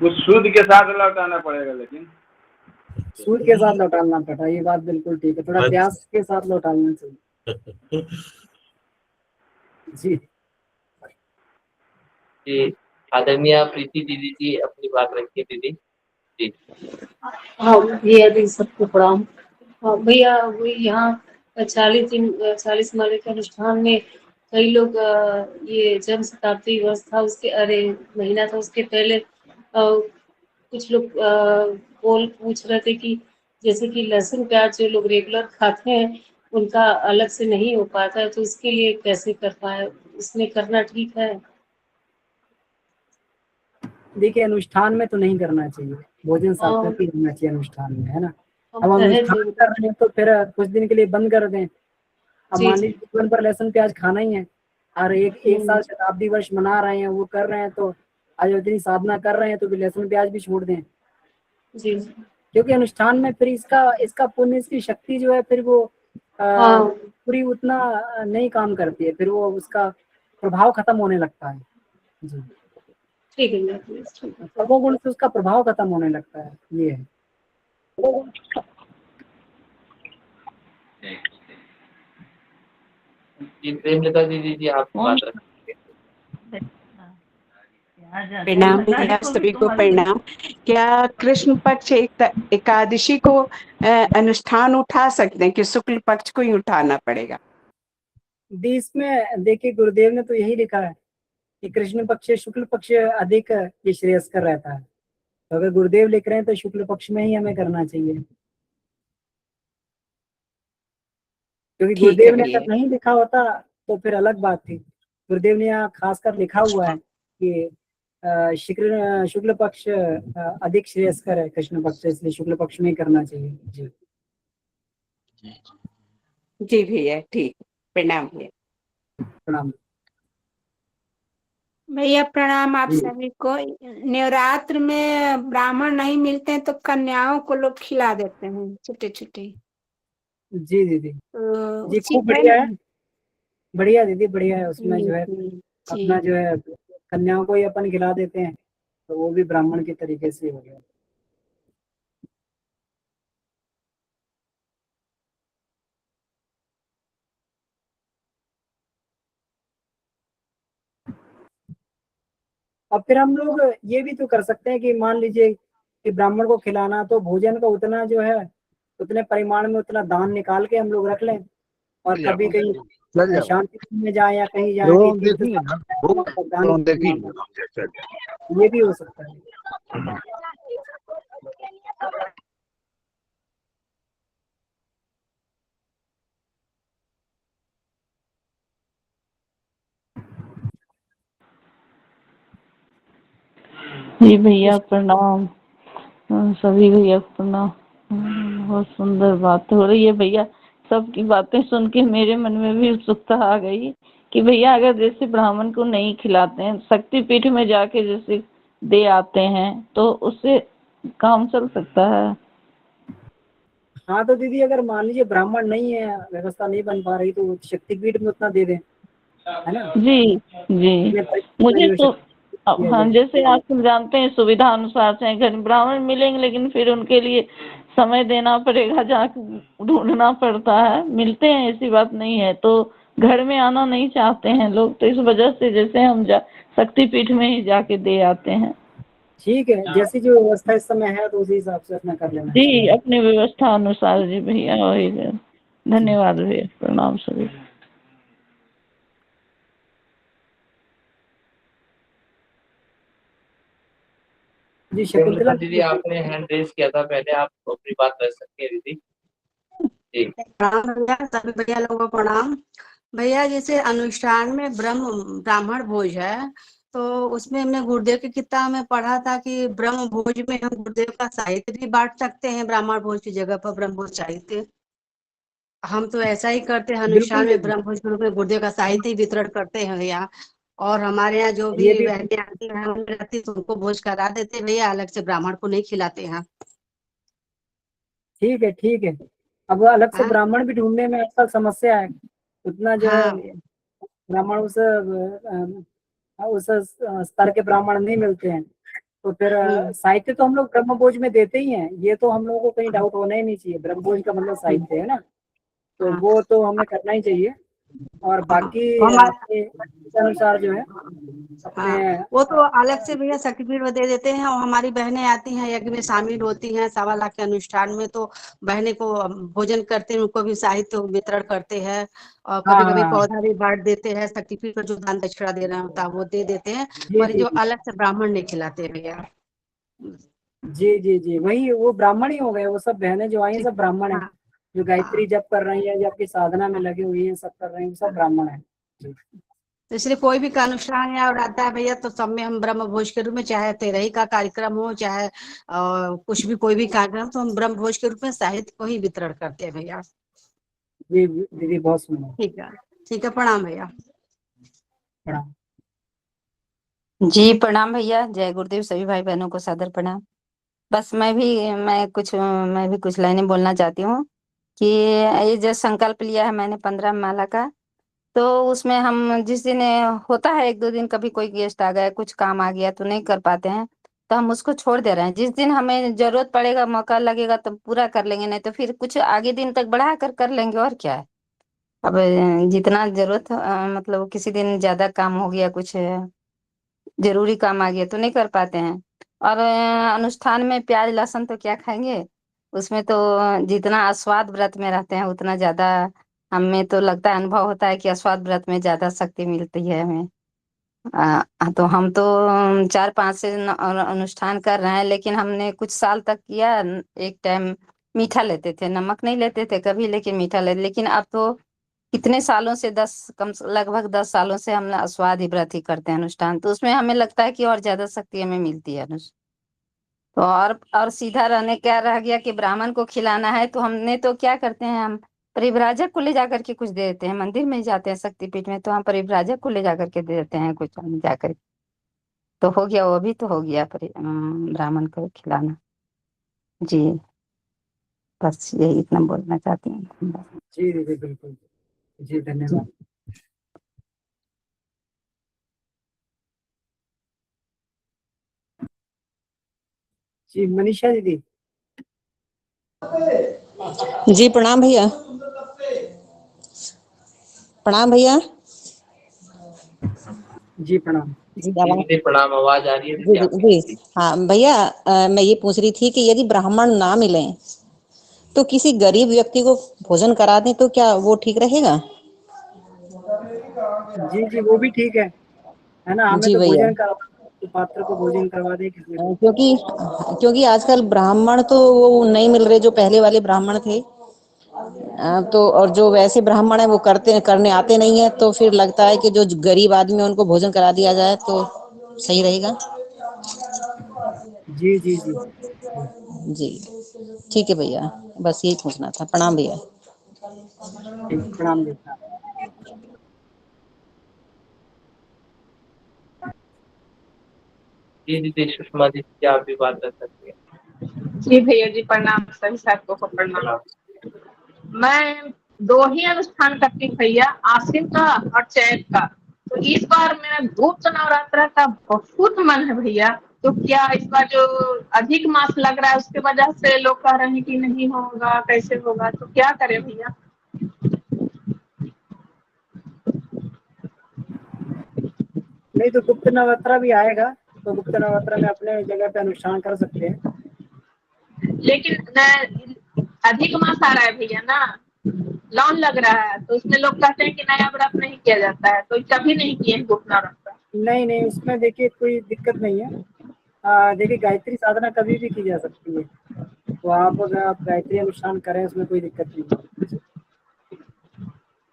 वो सूद के साथ लौटाना पड़ेगा, लेकिन सूद के साथ लौटाना पड़ा, ये बात बिल्कुल ठीक है, थोड़ा अच्छा। प्यास के साथ लौटाना चाहिए। जी जी, आदरणीय प्रीति दीदी जी अपनी बात रखिए दीदी जी। हाँ भैया जी, सबको प्रणाम। हाँ भैया, वो यहाँ 40 माले के अनुष्ठान में कई लोग ये जन्म शताब्दी वर्ष था उसके, अरे महीना था उसके पहले कुछ लोग पूछ रहे थे कि जैसे कि लहसुन प्याज जो लोग रेगुलर खाते हैं उनका अलग से नहीं हो पाता है, तो उसके लिए कैसे कर पाए, उसमें करना ठीक है? देखिए, अनुष्ठान में तो नहीं करना चाहिए, भोजन सात्विक ही रहना चाहिए अनुष्ठान में, है ना। अब हम रहे अनुष्ठान कर रहे हैं तो फिर कुछ दिन के लिए बंद कर दें। अब जी मान जी। लीजिए जीवन पर लहसुन प्याज खाना ही है और एक साल शताब्दी वर्ष मना रहे हैं, वो कर रहे हैं, तो आज इतनी साधना कर रहे हैं तो फिर लहसुन प्याज भी छोड़ दें। जी क्योंकि अनुष्ठान में फिर इसका पुण्य, इसकी शक्ति जो है फिर वो हाँ पूरी उतना नहीं काम करती है, फिर वो उसका प्रभाव खत्म होने लगता है। जी, ठीक है भैया, ठीक है। तमोगुण से उसका प्रभाव खत्म होने लगता है, ये है। जी प्रेमलता दीदी जी आप बात रखिए। प्रणाम भैया, सभी को प्रणाम। क्या कृष्ण पक्ष एकादशी को अनुष्ठान उठा सकते हैं कि शुक्ल पक्ष को ही उठाना पड़ेगा? इसमें देखिए, गुरुदेव ने तो यही लिखा है कि कृष्ण पक्ष शुक्ल पक्ष अधिक ये श्रेयस्कर रहता है, तो अगर गुरुदेव लिख रहे हैं तो शुक्ल पक्ष में ही हमें करना चाहिए। क्योंकि गुरुदेव ने अगर नहीं लिखा होता तो फिर अलग बात थी। गुरुदेव ने यहाँ खासकर लिखा हुआ है कि शुक्ल पक्ष अधिक श्रेयस्कर है कृष्ण पक्ष से, इसलिए शुक्ल पक्ष में ही करना चाहिए। जी जी भैया, ठीक, प्रणाम भैया। प्रणाम भैया प्रणाम आप जी। सभी को। नवरात्र में ब्राह्मण नहीं मिलते हैं तो कन्याओं को लोग खिला देते हैं छोटे छोटे, जी दीदी, तो जी खूब उचित है बढ़िया है, ना? बढ़िया दीदी, बढ़िया है। उसमें जो है अपना जी जो है कन्याओं को ही अपन खिला देते हैं, तो वो भी ब्राह्मण के तरीके से हो गया। अब फिर हम लोग ये भी तो कर सकते हैं कि मान लीजिए कि ब्राह्मण को खिलाना, तो भोजन का उतना जो है उतने परिमाण में उतना दान निकाल के हम लोग रख लें, और कभी कहीं शांति में जाए या कहीं जाए कि दान, ये भी हो सकता है। जी भैया प्रणाम। सभी भैया प्रणाम। बहुत सुंदर बात हो रही है भैया, सबकी बातें सुन के मेरे मन में भी उत्सुकता आ गई कि भैया अगर जैसे ब्राह्मण को नहीं खिलाते हैं, शक्तिपीठ में जाके जैसे दे आते हैं, तो उससे काम चल सकता है? हाँ तो दीदी, अगर मान लीजिए ब्राह्मण नहीं है, व्यवस्था नहीं बन पा रही, तो शक्तिपीठ में उतना दे दें, है ना। जी जी। मुझे तो हाँ, जैसे आजकल जानते हैं सुविधा अनुसार चाहे घर ब्राह्मण मिलेंगे, लेकिन फिर उनके लिए समय देना पड़ेगा, जाकर ढूंढना पड़ता है। मिलते हैं ऐसी बात नहीं है, तो घर में आना नहीं चाहते हैं लोग, तो इस वजह से जैसे हम शक्तिपीठ में ही जाके दे आते हैं। ठीक है, जैसी जो व्यवस्था इस समय है तो उसी हिसाब से अपना कर लेना जी, अपनी व्यवस्था अनुसार। जी भैया, वही धन्यवाद भैया, प्रणाम सभी। जी शकुंतला दीदी आपने हैंड रेज किया था पहले, आप अपनी बात कर सकते हैं दीदी जी। प्रणाम भैया, सभी भैया लोगों को प्रणाम। भैया जैसे अनुष्ठान में ब्राह्मण भोज है, तो उसमें हमने गुरुदेव की किताब में पढ़ा था कि ब्रह्म भोज में हम गुरुदेव का साहित्य भी बांट सकते हैं, ब्राह्मण भोज की जगह पर ब्रह्म भोज साहित्य। हम तो ऐसा ही करते हैं, बिल्कुल अनुष्ठान में दीदी, ब्रह्म भोज के रूप में गुरुदेव का साहित्य ही वितरण करते हैं भैया। और हमारे यहाँ जो ये भी भी बहनें आती हैं उनमें रहती तो उनको भोज करा देते हैं भैया, अलग से ब्राह्मण को नहीं खिलाते हैं। ठीक है, ठीक है। अब अलग से हाँ ब्राह्मण भी ढूंढने में आजकल समस्या है, उतना जो है हाँ भैया। ब्राह्मण उस स्तर के ब्राह्मण नहीं मिलते हैं। तो फिर साहित्य तो हम लोग ब्रह्मभोज में देते ही हैं, ये तो हम लोगों को कहीं डाउट होना ही नहीं चाहिए, ब्रह्मभोज का मतलब साहित्य है ना, तो हाँ वो तो हमें करना ही चाहिए। और हाँ बाकी तो हमारे अपने अनुसार जो है अपने हाँ वो तो अलग से भैया सर्टिफिकेट वो दे देते हैं। और हमारी बहनें आती हैं यज्ञ में शामिल होती हैं 1.25 लाख के अनुष्ठान में, तो बहनें को भोजन करते हैं, उनको भी साहित्य वितरण करते हैं। और हाँ कभी हाँ कभी हाँ, पौधा भी बांट देते हैं, सर्टिफिकेट जो दान दक्षिणा देना होता है वो दे देते हैं। जी पर जी जो जी अलग से ब्राह्मण नहीं खिलाते भैया। जी जी जी, वही वो ब्राह्मण ही हो गए, वो सब बहनें जो आई हैं ठीक। सब ब्राह्मण हैं, हाँ जो गायत्री हाँ जप कर रही हैं या आपकी साधना में लगी हुई हैं, सब कर रही हैं, सब ब्राह्मण हैं। जी तो इसलिए कोई भी का अनुष्ठान या आता है भैया तो सब में हम ब्रह्म भोज के रूप में, चाहे तेरही का कार्यक्रम हो चाहे कुछ भी कोई भी कार्यक्रम, तो हम ब्रह्म भोज के रूप में साहित्य को ही वितरण करते हैं भैया। जी दीदी, बहुत सुंदर। ठीक है, ठीक है, प्रणाम भैया। प्रणाम। जी प्रणाम भैया, जय गुरुदेव, सभी भाई बहनों को सादर प्रणाम। बस मैं भी कुछ लाइनें बोलना चाहती हूँ कि ये जो संकल्प लिया है मैंने 15 माला का, तो उसमें हम जिस दिन होता है 1-2 दिन कभी कोई गेस्ट आ गया, कुछ काम आ गया तो नहीं कर पाते हैं, तो हम उसको छोड़ दे रहे हैं। जिस दिन हमें जरूरत पड़ेगा, मौका लगेगा तो पूरा कर लेंगे, नहीं तो फिर कुछ आगे दिन तक बढ़ा कर लेंगे, और क्या है। अब जितना जरूरत मतलब किसी दिन ज्यादा काम हो गया, कुछ जरूरी काम आ गया तो नहीं कर पाते हैं। और अनुष्ठान में प्याज लहसुन तो क्या खाएंगे, उसमें तो जितना आस्वाद व्रत में रहते हैं उतना ज्यादा हमें तो लगता है, अनुभव होता है कि आस्वाद व्रत में ज्यादा शक्ति मिलती है हमें। तो हम तो 4-5 से अनुष्ठान कर रहे हैं, लेकिन हमने कुछ साल तक किया। एक टाइम मीठा लेते थे, नमक नहीं लेते थे कभी, लेकिन मीठा लेते, लेकिन अब तो कितने सालों से लगभग 10 सालों से हम स्वाद ही व्रत ही करते हैं अनुष्ठान, तो उसमें हमें लगता है कि और ज्यादा शक्ति हमें मिलती है अनुष्ठान। तो और सीधा रहने क्या रह गया कि ब्राह्मण को खिलाना है, तो हमने तो क्या करते हैं, हम परिव्राजक को ले जाकर के कुछ दे देते हैं, मंदिर में जाते हैं शक्तिपीठ में, तो हम परिव्राजक को ले जाकर के दे देते हैं कुछ हम जाकर के। तो हो गया, वो भी तो हो गया ब्राह्मण को खिलाना। जी बस यही इतना बोलना चाहती हूँ। जी दीदी, बिल्कुल। जी धन्यवाद। जी मनीषा दीदी। जी प्रणाम भैया। प्रणाम भैया। जी प्रणाम। जी जी दीदी प्रणाम, आवाज आ रही है दीदी जी आपकी? हाँ भैया, मैं ये पूछ रही थी कि यदि ब्राह्मण ना मिले तो किसी गरीब व्यक्ति को भोजन करा दें तो क्या वो ठीक रहेगा? जी जी, वो भी ठीक है ना, हमें जी तो भैया, भोजन करवा, तो पात्र को भोजन करवा दे किसी को। क्योंकि क्योंकि आजकल ब्राह्मण तो वो नहीं मिल रहे जो पहले वाले ब्राह्मण थे। तो और जो वैसे ब्राह्मण है वो करने आते नहीं है, तो फिर लगता है कि जो गरीब आदमी है उनको भोजन करा दिया जाए तो सही रहेगा। जी जी जी जी ठीक है भैया, बस यही पूछना था। प्रणाम भैया। ठीक, प्रणाम देता। जी दीदी, सुषमा दीदी क्या आप भी बात कर सकते हैं? जी भैया जी प्रणाम, सभी साथियों को प्रणाम। मैं 2 ही अनुष्ठान करती हूँ भैया, आश्विन का और चैत का। तो इस बार मेरा गुप्त नवरात्र का बहुत मन है भैया। तो क्या इस बार जो अधिक मास लग रहा है उसके वजह से लोग कह रहे हैं कि नहीं होगा, कैसे होगा, तो क्या करें भैया? नहीं तो गुप्त नवरात्रा भी आएगा, तो गुप्त नवरात्रा में अपने जगह पे अनुष्ठान कर सकते हैं। लेकिन अधिक मास आ रहा है भैया ना, लॉन लग रहा है, तो उसमें लोग कहते हैं कि नया व्रत नहीं किया जाता है, तो कभी नहीं किए गुप्त नवरात्र। नहीं नहीं, उसमें देखिए कोई दिक्कत नहीं है। देखिए गायत्री साधना कभी भी की जा सकती है, तो अगर आप गायत्री अनुष्ठान करें उसमें कोई दिक्कत नहीं है।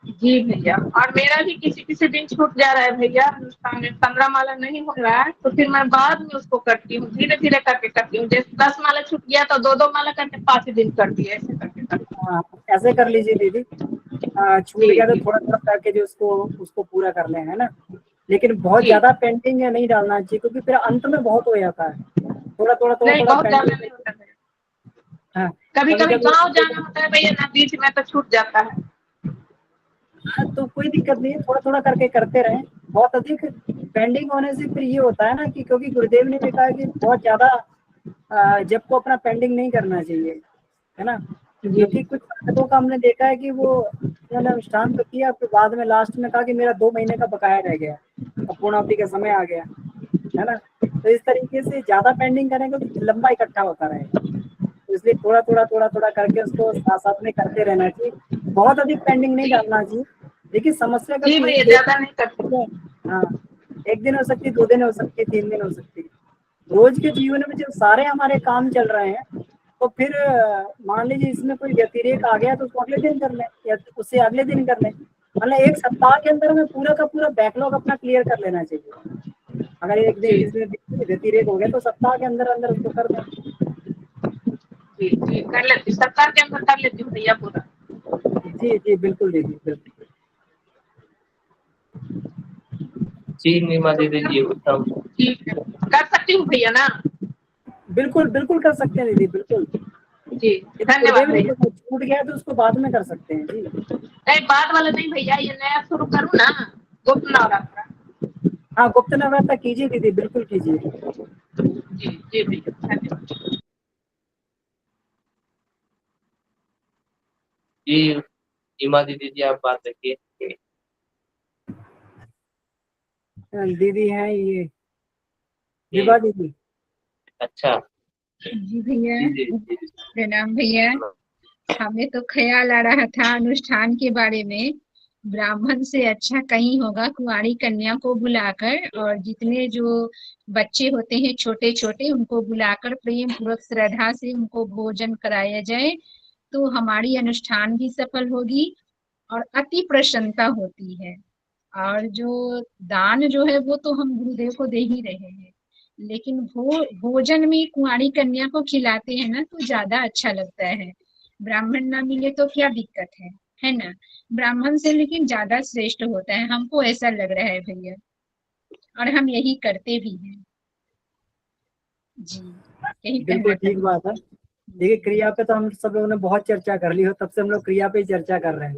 जी भैया, और मेरा भी किसी किसी दिन छूट जा रहा है भैया अनुष्ठान में, 15 माला नहीं हो रहा है, तो फिर मैं बाद में उसको करती हूँ, धीरे धीरे करके करती हूँ। जैसे 10 माला छूट गया तो 2-2 माला करके 5 दिन कर दिए, ऐसे करके करती हाँ, ऐसे कर लीजिए दीदी। छूट गया तो थोड़ा थोड़ा करके जो उसको पूरा कर लें, है ना। लेकिन बहुत ज्यादा पेंटिंग नहीं डालना चाहिए, क्योंकि फिर अंत में बहुत हो जाता है। थोड़ा थोड़ा थोड़ा नहीं, थोड़ा बहुत ज्यादा पेंटिंग। नहीं होता है। हाँ, कभी कभी कभी कभी गांव जाना होता है भैया ना, बीच में तो छूट जाता है। तो कोई दिक्कत नहीं है, थोड़ा थोड़ा करके करते रहें। बहुत अधिक पेंडिंग होने से फिर ये होता है ना कि, क्योंकि गुरुदेव ने भी कहा कि बहुत ज्यादा जब को अपना पेंडिंग नहीं करना चाहिए, है ना। क्योंकि कुछ संगतों का हमने देखा है कि वो उन्होंने अनुष्ठान तो किया, फिर बाद में लास्ट में कहा कि मेरा 2 महीने का बकाया रह गया, अब पूर्णावधि का समय आ गया, है ना। तो इस तरीके से ज्यादा पेंडिंग करेंगे तो लंबा इकट्ठा होता रहेगा। तो इसलिए थोड़ा थोड़ा थोड़ा थोड़ा करके उसको साथ साथ में करते रहना चाहिए। बहुत अधिक पेंडिंग नहीं डालना चाहिए। देखिए समस्या जी कभी भैया, एक ज्यादा नहीं करते। हाँ, 1 दिन हो सकती है, 2 दिन हो सकती है, 3 दिन हो सकती है। रोज के जीवन में जब सारे हमारे काम चल रहे हैं, तो फिर मान लीजिए इसमें कोई व्यतिरेक आ गया तो उसको अगले दिन कर लें, या उससे अगले दिन कर लें। मतलब 1 सप्ताह के अंदर में पूरा का पूरा बैकलॉग अपना क्लियर कर लेना चाहिए। अगर एक दिन किसी दिन व्यतिरेक हो गया तो सप्ताह के अंदर अंदर उसको कर दें। जी जी, कर लेती, सरकार के अंदर कर लेती हूँ भैया पूरा। जी जी बिल्कुल दीदी, बिल्कुल। जी नीमा दीदी जी, उत्तम। ठीक है, कर सकती हूँ भैया ना। बिल्कुल बिल्कुल कर सकते हैं दीदी, बिल्कुल। जी, धन्यवाद गुरुदेव ने भैया। तो छूट गया तो उसको बाद में कर सकते हैं जी। नहीं, बाद वाला नहीं भैया, ये नया शुरू करूँ ना, गुप्त नवरात्र। हाँ, गुप्त नवरात्र कीजिए दीदी, बिल्कुल कीजिए। जी जी भैया, धन्यवाद। जी नीमा दीदी जी, आप बात रखिए। दीदी हैं ये जी, विभा दीदी। अच्छा। जी भैया, जी जी जी। प्रणाम भैया। हमें तो ख्याल आ रहा था अनुष्ठान के बारे में, ब्राह्मण से अच्छा कहीं होगा कुंवारी कन्या को बुलाकर, और जितने जो बच्चे होते हैं छोटे छोटे उनको बुलाकर प्रेम पूर्वक श्रद्धा से उनको भोजन कराया जाए, तो हमारी अनुष्ठान भी सफल होगी और अति प्रसन्नता होती है। और जो दान जो है वो तो हम गुरुदेव को दे ही रहे हैं, लेकिन भोजन में कुंवारी कन्या को खिलाते हैं ना तो ज्यादा अच्छा लगता है। ब्राह्मण ना मिले तो क्या दिक्कत है ना। ब्राह्मण से लेकिन ज्यादा श्रेष्ठ होता है, हमको ऐसा लग रहा है भैया, और हम यही करते भी हैं। जी, यही बिल्कुल कहना था। ठीक बात है। देखिए क्रिया पे तो हम सब लोगों ने बहुत चर्चा कर ली हो, तब से हम लोग क्रिया पे ही चर्चा कर रहे हैं।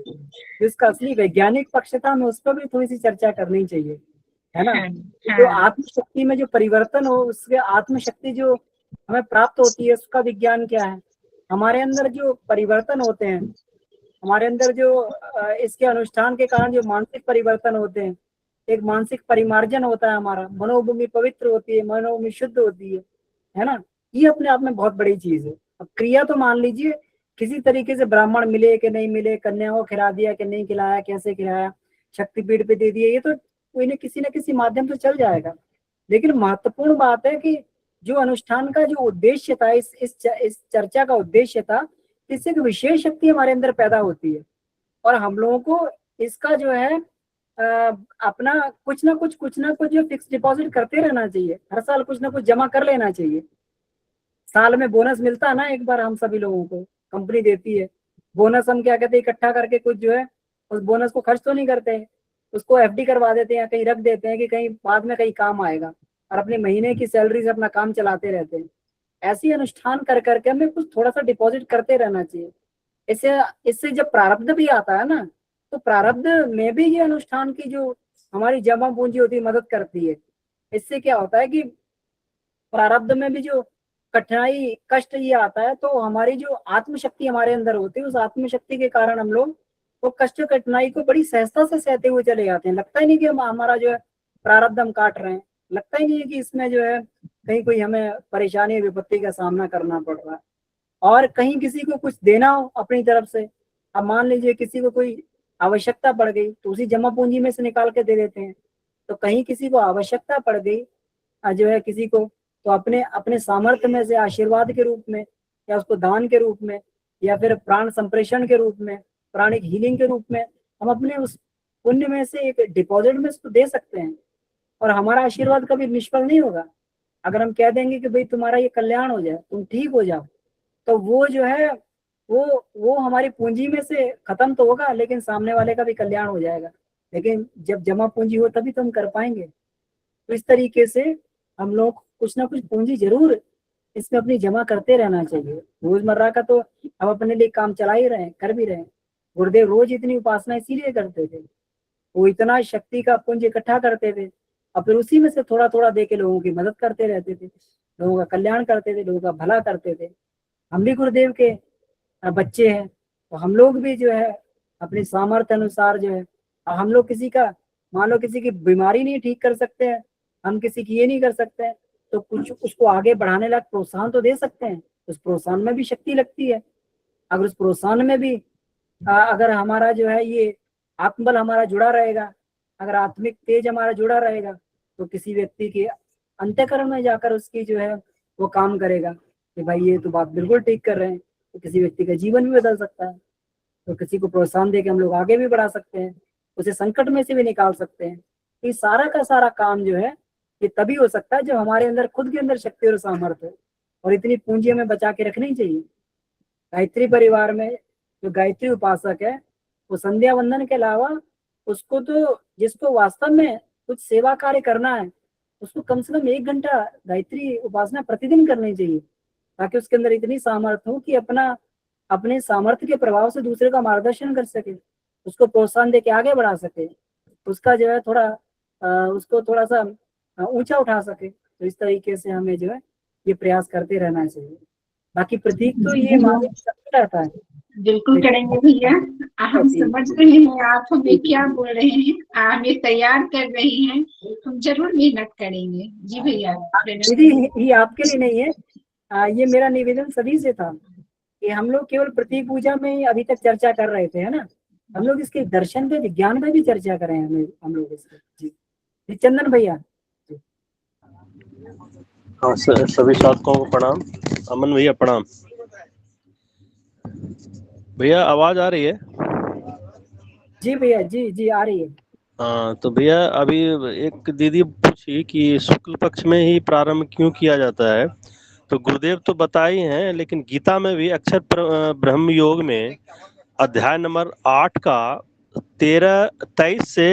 तो इसका असली वैज्ञानिक पक्ष था, हमें उस पर भी थोड़ी सी चर्चा करनी चाहिए, है ना। जो आत्मशक्ति में जो परिवर्तन हो, उसके आत्मशक्ति जो हमें प्राप्त होती है उसका विज्ञान क्या है। हमारे अंदर जो परिवर्तन होते हैं, हमारे अंदर जो इसके अनुष्ठान के कारण जो मानसिक परिवर्तन होते हैं, एक मानसिक परिमार्जन होता है, हमारा मनोभूमि पवित्र होती है, मनोभूमि शुद्ध होती है ना। ये अपने आप में बहुत बड़ी चीज है। अब क्रिया तो मान लीजिए किसी तरीके से ब्राह्मण मिले कि नहीं मिले, कन्या को खिला दिया कि नहीं खिलाया, कैसे खिलाया, शक्तिपीठ पे दे दिए, ये तो कोई न किसी माध्यम से चल जाएगा। लेकिन महत्वपूर्ण बात है कि जो अनुष्ठान का जो उद्देश्य था, इस चर्चा का उद्देश्य था, इससे एक विशेष शक्ति हमारे अंदर पैदा होती है, और हम लोगों को इसका जो है अपना कुछ ना कुछ जो फिक्स डिपॉजिट करते रहना चाहिए। हर साल कुछ ना कुछ जमा कर लेना चाहिए। साल में बोनस मिलता है ना एक बार, हम सभी लोगों को कंपनी देती है बोनस। हम क्या कहते हैं, इकट्ठा करके कुछ जो है उस बोनस को खर्च तो नहीं करते हैं, उसको एफडी करवा देते हैं या कहीं रख देते हैं कि कहीं बाद में कहीं काम आएगा, और अपने महीने की सैलरी से अपना काम चलाते रहते हैं। ऐसी अनुष्ठान कर करके हमें कुछ थोड़ा सा डिपॉजिट करते रहना चाहिए। इससे जब प्रारब्ध भी आता है ना, तो प्रारब्ध में भी ये अनुष्ठान की जो हमारी जमा पूंजी होती है मदद करती है। इससे क्या होता है कि प्रारब्ध में भी जो कठिनाई कष्ट ये आता है, तो हमारी जो आत्मशक्ति हमारे अंदर होती है, उस आत्मशक्ति के कारण हम लोग वो कष्ट कठिनाई को बड़ी सहजता से सहते हुए चले जाते हैं। लगता ही नहीं कि हमारा जो है प्रारब्ध हम काट रहे हैं, लगता ही नहीं है कि इसमें जो है कहीं कोई हमें परेशानी विपत्ति का सामना करना पड़ रहा है। और कहीं किसी को कुछ देना हो अपनी तरफ से, अब मान लीजिए किसी को कोई आवश्यकता पड़ गई तो उसी जमा पूंजी में से निकाल के दे देते हैं। तो कहीं किसी को आवश्यकता पड़ गई जो है किसी को, तो अपने अपने सामर्थ्य में से आशीर्वाद के रूप में, या उसको दान के रूप में, या फिर प्राण संप्रेषण के रूप में, प्राणिक हीलिंग के रूप में, हम अपने उस पुण्य में से एक डिपॉजिट में उसको दे सकते हैं। और हमारा आशीर्वाद कभी निष्फल नहीं होगा। अगर हम कह देंगे कि भाई तुम्हारा ये कल्याण हो जाए, तुम ठीक हो जाओ, तो वो जो है वो हमारी पूंजी में से खत्म तो होगा, लेकिन सामने वाले का भी कल्याण हो जाएगा। लेकिन जब जमा पूंजी हो तभी तो हम कर पाएंगे। तो इस तरीके से हम लोग कुछ ना कुछ पूंजी जरूर इसमें अपनी जमा करते रहना चाहिए। रोजमर्रा का तो हम अपने लिए काम चला ही रहे हैं, कर भी रहे हैं। गुरुदेव रोज इतनी उपासना इसीलिए करते थे, वो इतना शक्ति का पुंज इकट्ठा करते थे और फिर उसी में से थोड़ा थोड़ा दे के लोगों की मदद करते रहते थे, लोगों का कल्याण करते थे, लोगों का भला करते थे। हम भी गुरुदेव के बच्चे हैं, तो हम लोग भी जो है अपने सामर्थ्य अनुसार जो है, हम लोग किसी का मान लो किसी की बीमारी नहीं ठीक कर सकते हैं, हम किसी की ये नहीं कर सकते हैं, तो कुछ उसको आगे बढ़ाने लायक प्रोत्साहन तो दे सकते हैं। उस प्रोत्साहन में भी शक्ति लगती है। अगर उस प्रोत्साहन में भी अगर हमारा जो है ये आत्मबल हमारा जुड़ा रहेगा, अगर आत्मिक तेज हमारा जुड़ा रहेगा, तो किसी व्यक्ति के अंतःकरण में जाकर उसकी जो है वो काम करेगा कि भाई ये तो बात बिल्कुल ठीक कर रहे हैं, तो किसी व्यक्ति का जीवन भी बदल सकता है। तो किसी को प्रोत्साहन देके हम लोग आगे भी बढ़ा सकते हैं, उसे संकट में से भी निकाल सकते हैं। तो ये सारा का सारा काम जो है ये तभी हो सकता है जब हमारे अंदर खुद के अंदर शक्ति और सामर्थ्य हो, और इतनी पूंजी हमें बचा के रखनी चाहिए। गायत्री परिवार में जो गायत्री उपासक है, वो संध्या वंदन के अलावा उसको तो जिसको वास्तव में कुछ सेवा कार्य करना है, उसको कम से कम 1 घंटा गायत्री उपासना प्रतिदिन करनी चाहिए, ताकि उसके अंदर इतनी सामर्थ्य हो कि अपने सामर्थ्य के प्रभाव से दूसरे का मार्गदर्शन कर सके, उसको प्रोत्साहन देके आगे बढ़ा सके, उसका जो है उसको थोड़ा सा ऊंचा उठा सके। तो इस तरीके से हमें जो है ये प्रयास करते रहना चाहिए। बाकी प्रतीक तो ये मालूम सबको रहता है। बिल्कुल करेंगे भैया, हम समझ रहे हैं आप हमें क्या बोल रहे हैं, हमें तैयार कर रहे हैं, हम जरूर मेहनत करेंगे। जी भैया। दीदी ये आपके लिए नहीं है, ये मेरा निवेदन सभी से था कि हम लोग केवल प्रतीक पूजा में ही अभी तक चर्चा कर रहे थे, है ना। हम लोग इसके दर्शन पे, विज्ञान पे भी चर्चा करें हम लोग इसके। जी चंदन भैया। हाँ सर, सभी साधकों को प्रणाम। अमन भैया प्रणाम। भैया आवाज आ रही है? जी भैया, जी आ रही है। हाँ तो भैया अभी एक दीदी पूछी कि शुक्ल पक्ष में ही प्रारंभ क्यों किया जाता है, तो गुरुदेव तो बताए हैं, लेकिन गीता में भी अक्षर ब्रह्म योग में अध्याय नंबर 8 का 23 से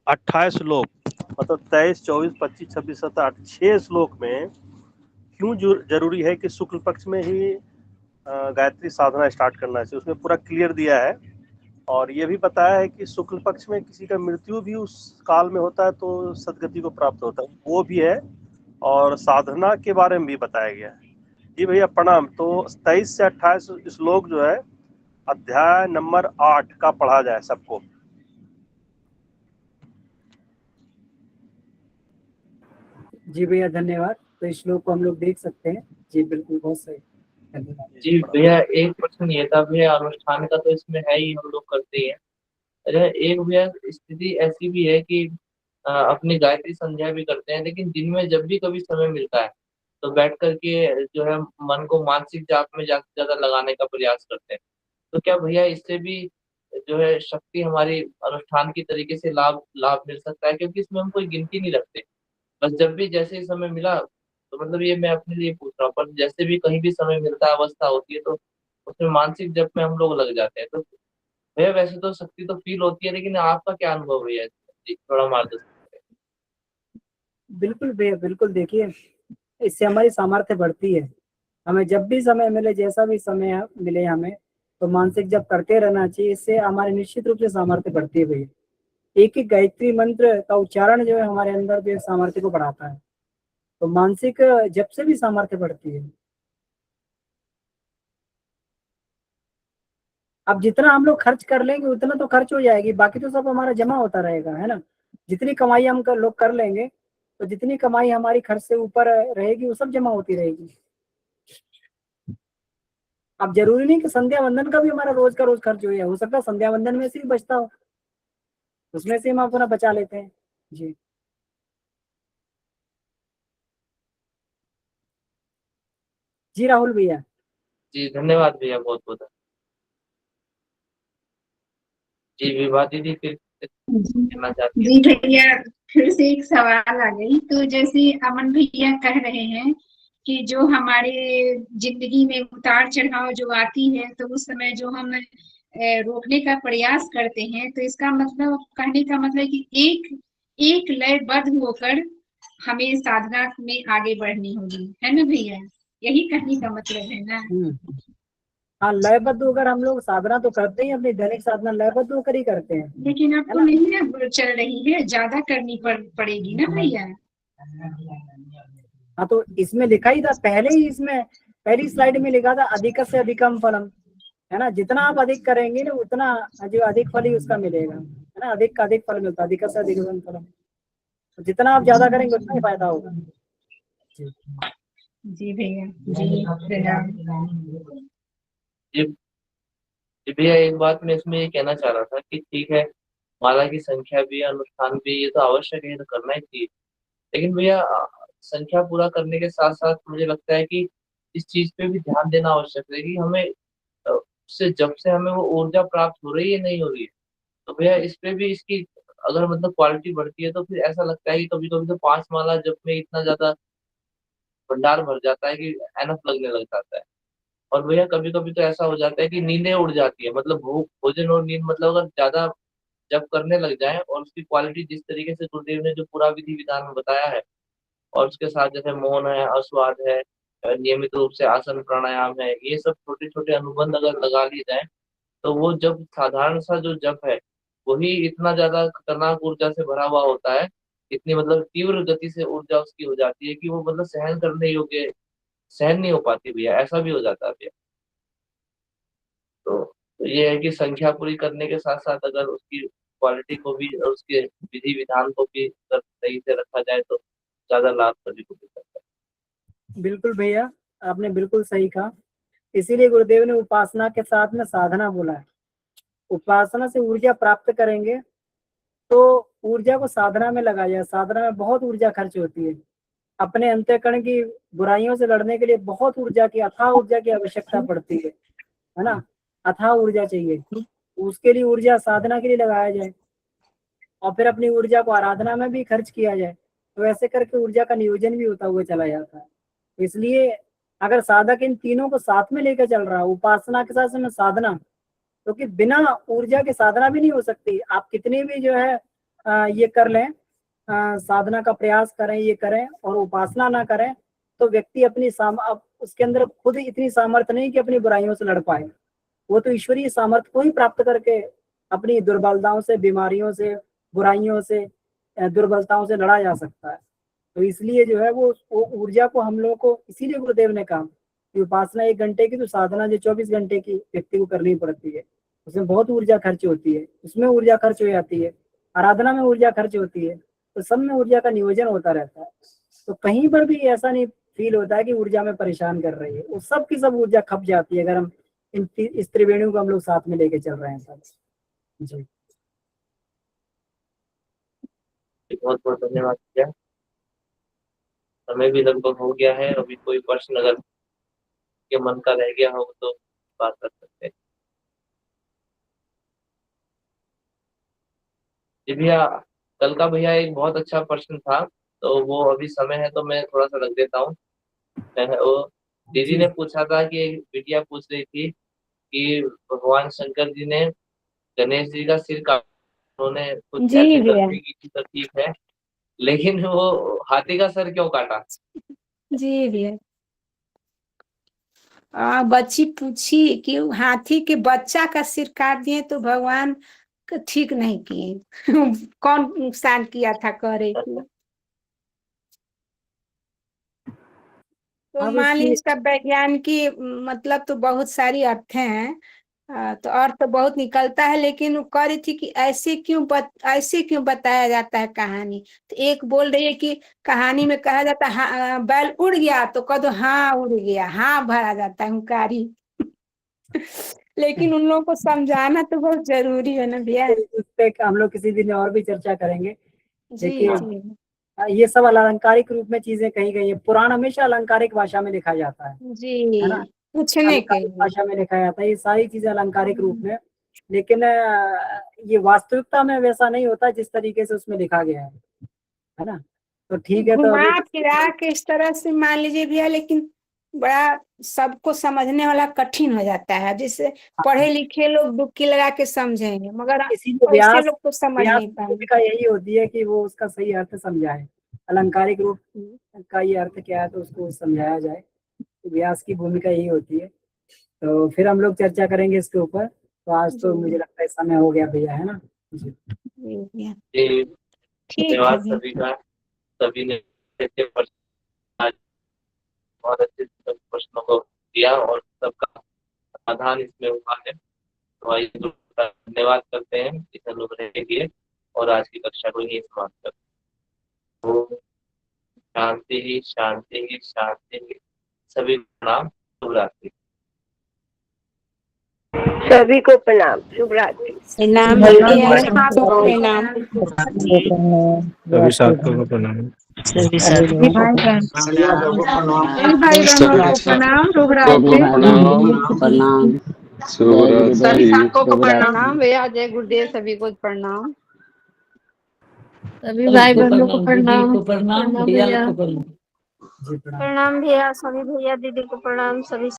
28 श्लोक, मतलब 23, 24, 25, 26, 27, 6 श्लोक में क्यों जरूरी है कि शुक्ल पक्ष में ही गायत्री साधना स्टार्ट करना चाहिए, उसमें पूरा क्लियर दिया है। और ये भी बताया है कि शुक्ल पक्ष में किसी का मृत्यु भी उस काल में होता है तो सदगति को प्राप्त होता है, वो भी है। और साधना के बारे में भी बताया गया है। जी भैया प्रणाम। तो 23 से 28 श्लोक जो है अध्याय नंबर 8 का पढ़ा जाए सबको। जी भैया धन्यवाद। तो इस श्लोक को हम लोग देख सकते हैं। जी बिल्कुल, बहुत सही, धन्यवाद। जी भैया एक प्रश्न ये था भैया, अनुष्ठान का तो इसमें है ही, हम लोग करते ही हैं। अरे एक भैया स्थिति ऐसी भी है कि अपनी गायत्री संध्या भी करते हैं, लेकिन दिन में जब भी कभी समय मिलता है तो बैठ करके जो है मन को मानसिक जाप में ज्यादा से ज्यादा लगाने का प्रयास करते हैं। तो क्या भैया इससे भी जो है शक्ति हमारी अनुष्ठान की तरीके से लाभ मिल सकता है? क्योंकि इसमें हम कोई गिनती नहीं रखते, बस जब भी जैसे ही समय मिला, तो मतलब ये मैं अपने लिए पूछ रहा हूँ, पर जैसे भी कहीं भी समय मिलता है, अवस्था होती है, तो उसमें मानसिक जप में हम लोग लग जाते हैं। तो भैया वैसे तो शक्ति तो फील होती है, लेकिन आपका क्या अनुभव है? जी थोड़ा मार्गदर्शन। बिल्कुल भैया बिल्कुल, देखिए इससे हमारी सामर्थ्य बढ़ती है। हमें जब भी समय मिले, जैसा भी समय मिले हमें, तो मानसिक जप करते रहना चाहिए। इससे हमारे निश्चित रूप से सामर्थ्य बढ़ती है भैया। एक एक गायत्री मंत्र का उच्चारण जो है हमारे अंदर जो सामर्थ्य को बढ़ाता है, तो मानसिक जप से भी सामर्थ्य बढ़ती है। अब जितना हम लोग खर्च कर लेंगे उतना तो खर्च हो जाएगी, बाकी तो सब हमारा जमा होता रहेगा, है ना। जितनी कमाई हम लोग कर लेंगे, तो जितनी कमाई हमारी खर्च से ऊपर रहेगी वो सब जमा होती रहेगी। अब जरूरी नहीं कि संध्या वंदन का भी हमारा रोज का रोज खर्च हो सकता है संध्या वंदन में से भी बचता हो, उसमें से हम अपना बचा लेते हैं। जी जी राहुल भैया। जी धन्यवाद भैया, बहुत बहुत। जी विभा दीदी फिर कहना चाहती जी भैया फिर से एक सवाल आ गई। तो जैसे अमन भैया कह रहे हैं कि जो हमारे जिंदगी में उतार चढ़ाव जो आती है तो उस समय जो हम रोकने का प्रयास करते हैं, तो इसका मतलब, कहने का मतलब कि एक लयबद्ध होकर हमें साधना में आगे बढ़नी होगी, है ना भैया? यही कहने का मतलब है ना? हाँ, लयबद्ध होकर हम लोग साधना तो करते हैं, अपनी दैनिक साधना लयबद्ध होकर ही करते हैं। लेकिन अब तो नहीं ना चल रही है, ज्यादा करनी पड़ेगी ना भैया? हाँ, तो इसमें लिखा ही था पहले ही, इसमें पहली स्लाइड में लिखा था अधिक से अधिकम फलम, है ना? जितना आप अधिक करेंगे ना उतना जो अधिक फल ही उसका मिलेगा, है ना? अधिक का अधिक फल मिलता है, अधिक से अधिकम फलम। तो जितना आप ज्यादा करेंगे उतना ही फायदा होगा। जी भैया, जी प्रणाम। जी जी भैया, एक बात मैं इसमें ये कहना चाह रहा था कि ठीक है, माला की संख्या भी, अनुष्ठान भी, ये तो आवश्यक है, ये तो करना ही चाहिए। लेकिन भैया संख्या पूरा करने के साथ साथ मुझे लगता है कि इस चीज पे भी ध्यान देना आवश्यक है कि हमें उससे जब से हमें वो ऊर्जा प्राप्त हो रही है नहीं हो रही है, तो भैया इस पे भी इसकी अगर मतलब क्वालिटी बढ़ती है तो फिर ऐसा लगता है कि कभी कभी तो 5 माला जब में इतना ज्यादा भंडार भर जाता है कि एनफ लगने लग जाता है। और भैया कभी कभी तो ऐसा हो जाता है कि नींदें उड़ जाती है, मतलब भोजन और नींद, मतलब अगर ज्यादा जब करने लग जाए और उसकी क्वालिटी जिस तरीके से गुरुदेव ने जो पूरा विधि विधान में बताया है, और उसके साथ जैसे मौन है, आस्वाद है, नियमित रूप से आसन प्राणायाम है, ये सब छोटे छोटे अनुबंध अगर लगा लिए जाए तो वो जब साधारण सा जो जप है वही इतना ज्यादा खतरनाक ऊर्जा से भरा हुआ होता है, इतनी मतलब तीव्र गति से ऊर्जा उसकी हो जाती है कि वो मतलब सहन करने योग्य, सहन नहीं हो पाती भैया, ऐसा भी हो जाता है भैया। तो ये है कि संख्या पूरी करने के साथ साथ अगर उसकी क्वालिटी को भी और उसके विधि विधान को भी अगर सही से रखा जाए तो ज्यादा लाभ सभी को मिल सकता है। बिल्कुल भैया, आपने बिल्कुल सही कहा। इसीलिए गुरुदेव ने उपासना के साथ में साधना बोला है। उपासना से ऊर्जा प्राप्त करेंगे तो ऊर्जा को साधना में लगाया, साधना में बहुत ऊर्जा खर्च होती है। अपने अंतःकरण की बुराइयों से लड़ने के लिए बहुत ऊर्जा की, अथाह ऊर्जा की आवश्यकता पड़ती है ना? अथाह ऊर्जा चाहिए, उसके लिए ऊर्जा साधना के लिए लगाया जाए और फिर अपनी ऊर्जा को आराधना में भी खर्च किया जाए, तो ऐसे करके ऊर्जा का नियोजन भी होता हुआ चला जाता है। इसलिए अगर साधक इन तीनों को साथ में लेकर चल रहा है, उपासना के साथ में साधना, क्योंकि बिना ऊर्जा के साधना भी नहीं हो सकती। आप कितनी भी जो है ये कर लें, साधना का प्रयास करें, ये करें और उपासना ना करें, तो व्यक्ति अपनी उसके अंदर खुद इतनी सामर्थ्य नहीं कि अपनी बुराइयों से लड़ पाए। वो तो ईश्वरीय सामर्थ्य को ही प्राप्त करके अपनी दुर्बलताओं से, बीमारियों से, बुराइयों से, दुर्बलताओं से लड़ा जा सकता है। तो इसलिए जो है वो ऊर्जा को हम लोग को, इसीलिए गुरुदेव ने कहा कि उपासना 1 घंटे की, तो साधना जो 24 घंटे की व्यक्ति को करनी पड़ती है, उसमें बहुत ऊर्जा खर्च होती है, उसमें ऊर्जा खर्च हो जाती है, आराधना में ऊर्जा खर्च होती है, तो सब में ऊर्जा का नियोजन होता रहता है। तो कहीं पर भी ऐसा नहीं फील होता है कि ऊर्जा में परेशान कर रही है, वो सब की सब ऊर्जा खप जाती है अगर हम इस त्रिवेणियों को हम लोग साथ में लेके चल रहे हैं सब। जी बहुत बहुत धन्यवाद भैया, समय भी लगभग हो गया है। अभी कोई प्रश्न अगर के मन का रह गया हो तो बात कर सकते हैं। जी भैया, कल का भैया एक बहुत अच्छा प्रश्न था, तो वो अभी समय है तो मैं थोड़ा सा रख देता हूँ। वो दीदी ने पूछा था कि एक बिटिया पूछ रही थी कि भगवान शंकर जी ने गणेश जी का सिर काटा, उन्होंने कुछ जी ऐसी भैया, गलती की थी तो ठीक है, लेकिन वो हाथी का सर क्यों काटा? जी भैया। बच्ची पूछी कि हाथी के बच्चा का सिर काट दिए तो भगवान ठीक नहीं किए। कौन नुकसान किया था, कह रही थी। तो हाँ, मान लीजिए इसका वैज्ञानिकी मतलब तो बहुत सारी अर्थें हैं, तो अर्थ तो बहुत निकलता है, लेकिन वो कह रही थी कि ऐसे क्यों बताया जाता है कहानी। तो एक बोल रही है कि कहानी में कहा जाता है बैल उड़ गया, तो कह दो हाँ उड़ गया, हाँ भरा जाता है हुंकारी। लेकिन उन लोगों को समझाना तो बहुत जरूरी है ना भैया। इस पे हम लोग किसी दिन और भी चर्चा करेंगे। जी देखिए जी ये सब अलंकारिक रूप में चीजें कही गई है। पुराण हमेशा अलंकारिक भाषा में लिखा जाता है जी, ना? पूछने के अलंकारिक लिए। भाषा में लिखा जाता है, ये सारी चीजें अलंकारिक रूप में, लेकिन ये वास्तविकता में वैसा नहीं होता जिस तरीके से उसमें लिखा गया है ना? तो ठीक है। तो घुमा अभी फिरा के इस तरह से मान लीजिए भैया, लेकिन बड़ा सबको समझने वाला कठिन हो जाता है। जिससे पढ़े लिखे लोग डुबकी लगा के समझेंगे, मगर इसीलिए ऐसे व्यास लोग तो समझ व्यास नहीं की पाएंगे। भूमिका यही होती है कि वो उसका सही अर्थ समझाए। अलंकारिक रूप का ये अर्थ क्या है तो उसको समझाया जाए। तो व्यास की भूमिका यही होती है। तो फिर हम लोग चर्चा करेंगे इसके ऊपर। तो आज तो मुझे लगता है समय हो गया भैया, है ना जी। भैया जी, ठीक है धन्यवाद भैया। सभी का। सभी ने अच्छे प्रश्न, आज बहुत अच्छे से प्रश्नों को दिया और सबका समाधान इसमें हुआ है। तो आइए धन्यवाद करते हैं इस अनुग्रह के लिए और आज की कक्षा को यही समाप्त करते हैं। ओम शांति ही शांति ही शांति ही। सभी को प्रणाम, शुभ रात्रि। सभी को प्रणाम, शुभ रात्रि। प्रणाम सभी भैया, सबको प्रणाम। सभी साथियों को प्रणाम। सभी भाई बहन को प्रणाम, शुभ रात्रि। प्रणाम। सभी साथों को प्रणाम। प्रणाम भैया, जय गुरुदेव, सभी को प्रणाम। सभी भाई बहनों को प्रणाम। प्रणाम भैया। जी प्रणाम। प्रणाम भैया, सभी भैया दीदी को प्रणाम, सभी